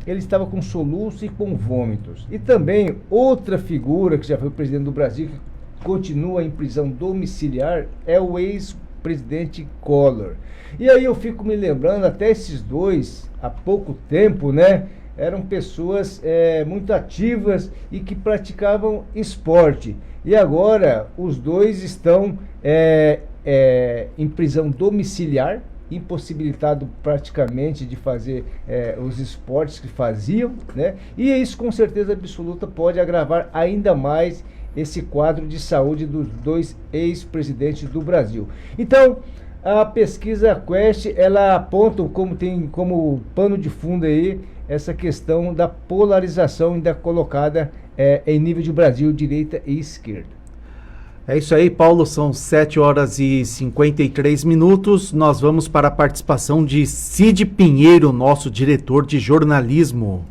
ele estava com soluço e com vômitos. E também outra figura que já foi presidente do Brasil, que continua em prisão domiciliar, é o ex-presidente Collor. E aí eu fico me lembrando, até esses dois, há pouco tempo, né, eram pessoas muito ativas e que praticavam esporte. E agora os dois estão em prisão domiciliar, impossibilitado praticamente de fazer os esportes que faziam, né? E isso com certeza absoluta pode agravar ainda mais esse quadro de saúde dos dois ex-presidentes do Brasil. Então, a pesquisa Quest, ela aponta como pano de fundo aí essa questão da polarização ainda colocada em nível de Brasil, direita e esquerda. É isso aí, Paulo, são 7h53. Nós vamos para a participação de Cid Pinheiro, nosso diretor de jornalismo.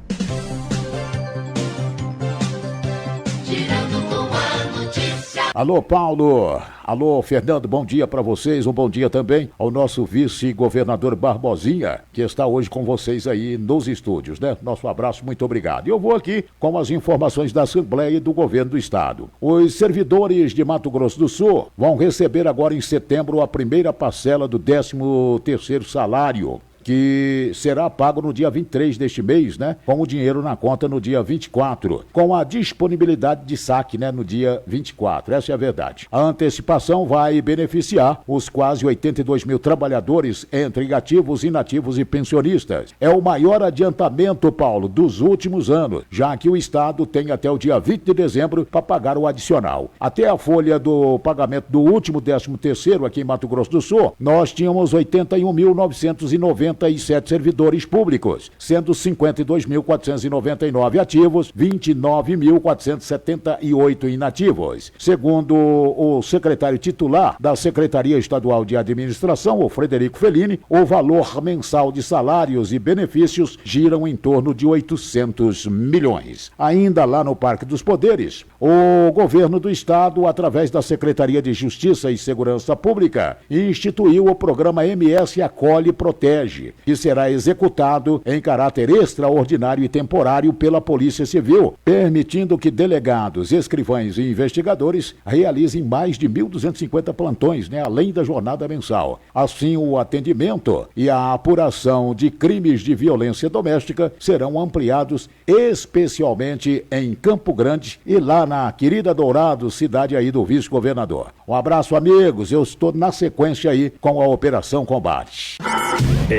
Alô, Paulo. Alô, Fernando, bom dia para vocês. Um bom dia também ao nosso vice-governador Barbosinha, que está hoje com vocês aí nos estúdios, né? Nosso abraço, muito obrigado. E eu vou aqui com as informações da Assembleia e do Governo do Estado. Os servidores de Mato Grosso do Sul vão receber agora em setembro a primeira parcela do 13º salário, que será pago no dia 23 deste mês, né? Com o dinheiro na conta no dia 24, com a disponibilidade de saque, né? No dia 24, essa é a verdade. A antecipação vai beneficiar os quase 82 mil trabalhadores entre ativos, inativos e pensionistas. É o maior adiantamento, Paulo, dos últimos anos, já que o Estado tem até o dia 20 de dezembro para pagar o adicional. Até a folha do pagamento do último 13º aqui em Mato Grosso do Sul, nós tínhamos 81.997 servidores públicos, sendo 52.499 ativos, 29.478 inativos. Segundo o secretário titular da Secretaria Estadual de Administração, o Frederico Fellini, o valor mensal de salários e benefícios giram em torno de 800 milhões. Ainda lá no Parque dos Poderes, o governo do estado, através da Secretaria de Justiça e Segurança Pública, instituiu o programa MS Acolhe e Protege, que será executado em caráter extraordinário e temporário pela Polícia Civil, permitindo que delegados, escrivães e investigadores realizem mais de 1.250 plantões, né, além da jornada mensal. Assim, o atendimento e a apuração de crimes de violência doméstica serão ampliados, especialmente em Campo Grande e lá na querida Dourado, cidade aí do vice-governador. Um abraço, amigos. Eu estou na sequência aí com a Operação Combate.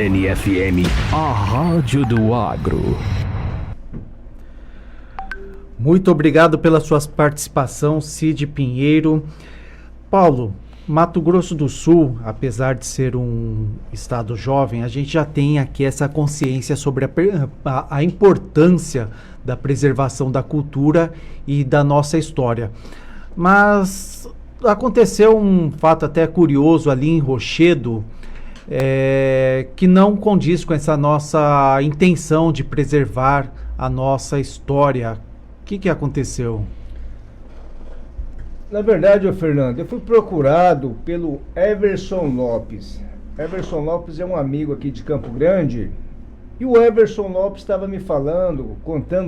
NFM, a rádio do agro. Muito obrigado pela sua participação, Cid Pinheiro. Paulo, Mato Grosso do Sul, apesar de ser um estado jovem, a gente já tem aqui essa consciência sobre a importância da preservação da cultura e da nossa história. Mas aconteceu um fato até curioso ali em Rochedo, que não condiz com essa nossa intenção de preservar a nossa história. O que aconteceu? Na verdade, Fernando, eu fui procurado pelo Everson Lopes. Everson Lopes é um amigo aqui de Campo Grande, e o Everson Lopes estava me falando,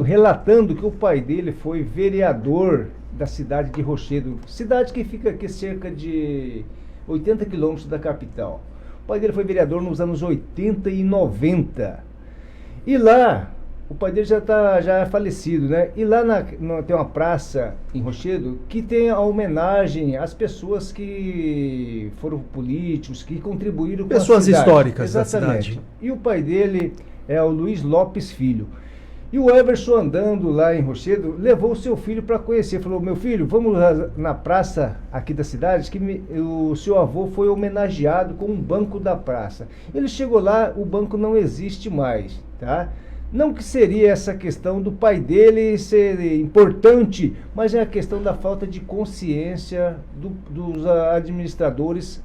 relatando que o pai dele foi vereador da cidade de Rochedo, cidade que fica aqui cerca de 80 quilômetros da capital. O pai dele foi vereador nos anos 80 e 90. E lá, o pai dele já é falecido, né? E lá tem uma praça em Rochedo que tem a homenagem às pessoas que foram políticos, que contribuíram com a cidade. Pessoas históricas da Exatamente. cidade. E o pai dele é o Luiz Lopes Filho. E o Everson, andando lá em Rochedo, levou o seu filho para conhecer. Falou: meu filho, vamos lá na praça aqui da cidade, que o seu avô foi homenageado com um banco da praça. Ele chegou lá, o banco não existe mais, tá? Não que seria essa questão do pai dele ser importante, mas é a questão da falta de consciência dos administradores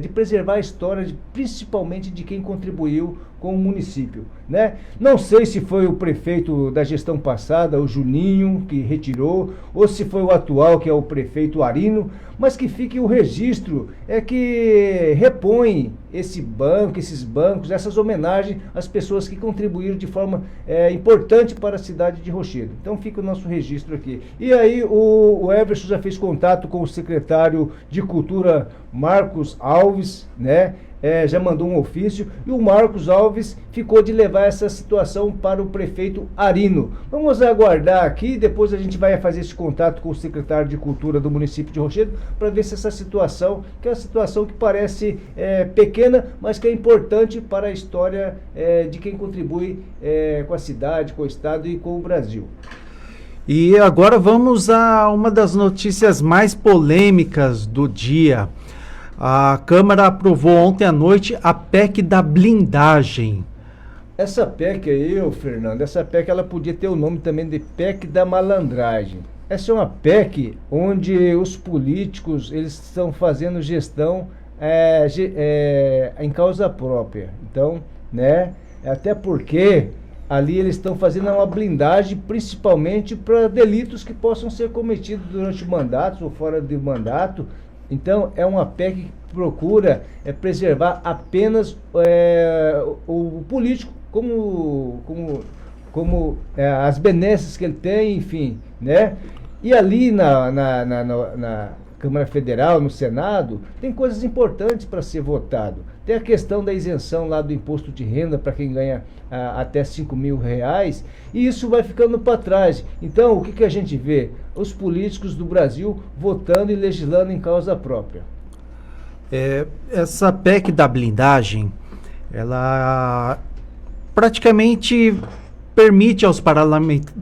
de preservar a história, principalmente de quem contribuiu com o município, né? Não sei se foi o prefeito da gestão passada, o Juninho, que retirou, ou se foi o atual, que é o prefeito Arino, mas que fique o registro, que repõe esses bancos, essas homenagens às pessoas que contribuíram de forma importante para a cidade de Rochedo. Então fica o nosso registro aqui. E aí o Everson já fez contato com o secretário de Cultura, Marcos Alves, né? Já mandou um ofício, e o Marcos Alves ficou de levar essa situação para o prefeito Arino. Vamos aguardar aqui, depois a gente vai fazer esse contato com o secretário de Cultura do município de Rochedo, para ver se essa situação, que é uma situação que parece pequena, mas que é importante para a história de quem contribui com a cidade, com o estado e com o Brasil. E agora vamos a uma das notícias mais polêmicas do dia. A Câmara aprovou ontem à noite a PEC da blindagem. Essa PEC aí, Fernando, essa PEC ela podia ter o nome também de PEC da malandragem. Essa é uma PEC onde os políticos eles estão fazendo gestão em causa própria. Então, né, até porque ali eles estão fazendo uma blindagem principalmente para delitos que possam ser cometidos durante o mandato ou fora do mandato. Então, é uma PEC que procura preservar apenas o político, como as benesses que ele tem, enfim, né? E ali na Câmara Federal, no Senado, tem coisas importantes para ser votado. Tem a questão da isenção lá do imposto de renda para quem ganha até R$5.000, e isso vai ficando para trás. Então, o que a gente vê? Os políticos do Brasil votando e legislando em causa própria. Essa PEC da blindagem, ela praticamente permite aos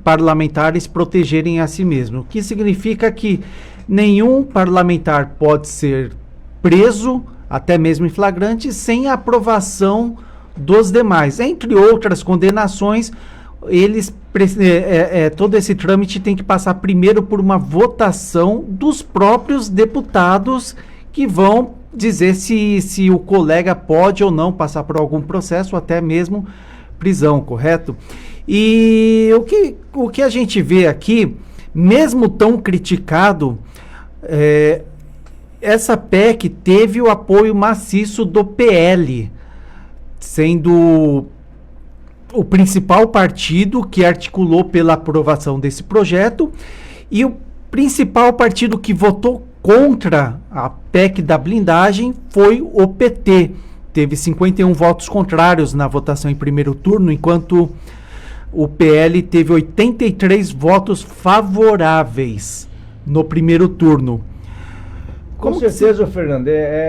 parlamentares protegerem a si mesmos, o que significa que nenhum parlamentar pode ser preso, até mesmo em flagrante, sem a aprovação dos demais. Entre outras condenações, todo esse trâmite tem que passar primeiro por uma votação dos próprios deputados, que vão dizer se o colega pode ou não passar por algum processo, até mesmo prisão, correto? E o que a gente vê aqui, mesmo tão criticado, essa PEC teve o apoio maciço do PL, sendo o principal partido que articulou pela aprovação desse projeto, e o principal partido que votou contra a PEC da blindagem foi o PT. Teve 51 votos contrários na votação em primeiro turno, enquanto o PL teve 83 votos favoráveis no primeiro turno. Com certeza, Fernando,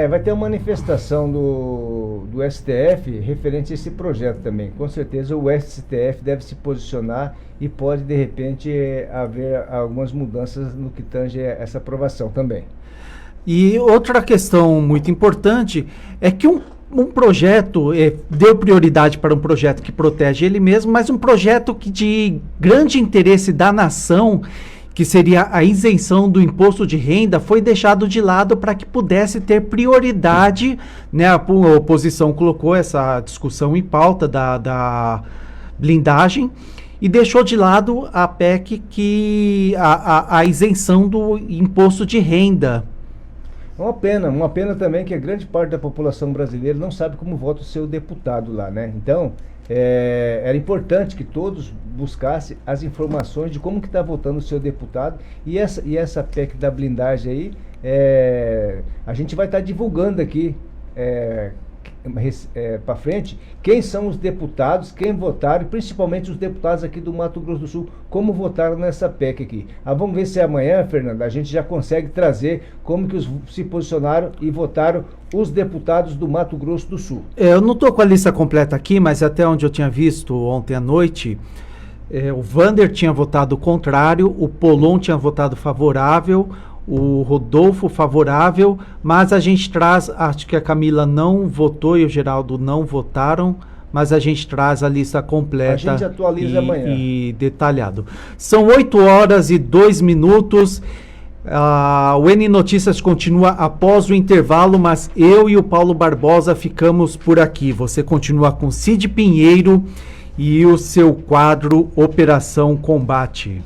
vai ter uma manifestação do STF referente a esse projeto também. Com certeza o STF deve se posicionar e pode, de repente, haver algumas mudanças no que tange essa aprovação também. E outra questão muito importante é que um projeto deu prioridade para um projeto que protege ele mesmo, mas um projeto que de grande interesse da nação, que seria a isenção do imposto de renda, foi deixado de lado para que pudesse ter prioridade, né? A oposição colocou essa discussão em pauta da blindagem e deixou de lado a PEC, a isenção do imposto de renda. Uma pena também que a grande parte da população brasileira não sabe como vota o seu deputado lá, né? Então, era importante que todos buscassem as informações de como que está votando o seu deputado, e essa PEC da blindagem aí, a gente vai estar divulgando aqui para frente quem são os deputados, quem votaram, principalmente os deputados aqui do Mato Grosso do Sul, como votaram nessa PEC aqui. Vamos ver se amanhã, Fernando, a gente já consegue trazer como que se posicionaram e votaram os deputados do Mato Grosso do Sul. Eu não estou com a lista completa aqui, mas até onde eu tinha visto ontem à noite, o Vander tinha votado contrário, o Polon tinha votado favorável, o Rodolfo favorável, mas a gente traz, acho que a Camila não votou e o Geraldo não votaram, mas a gente traz a lista completa. A gente atualiza amanhã. E detalhado. São 8h02. O N Notícias continua após o intervalo, mas eu e o Paulo Barbosa ficamos por aqui. Você continua com Cid Pinheiro e o seu quadro Operação Combate.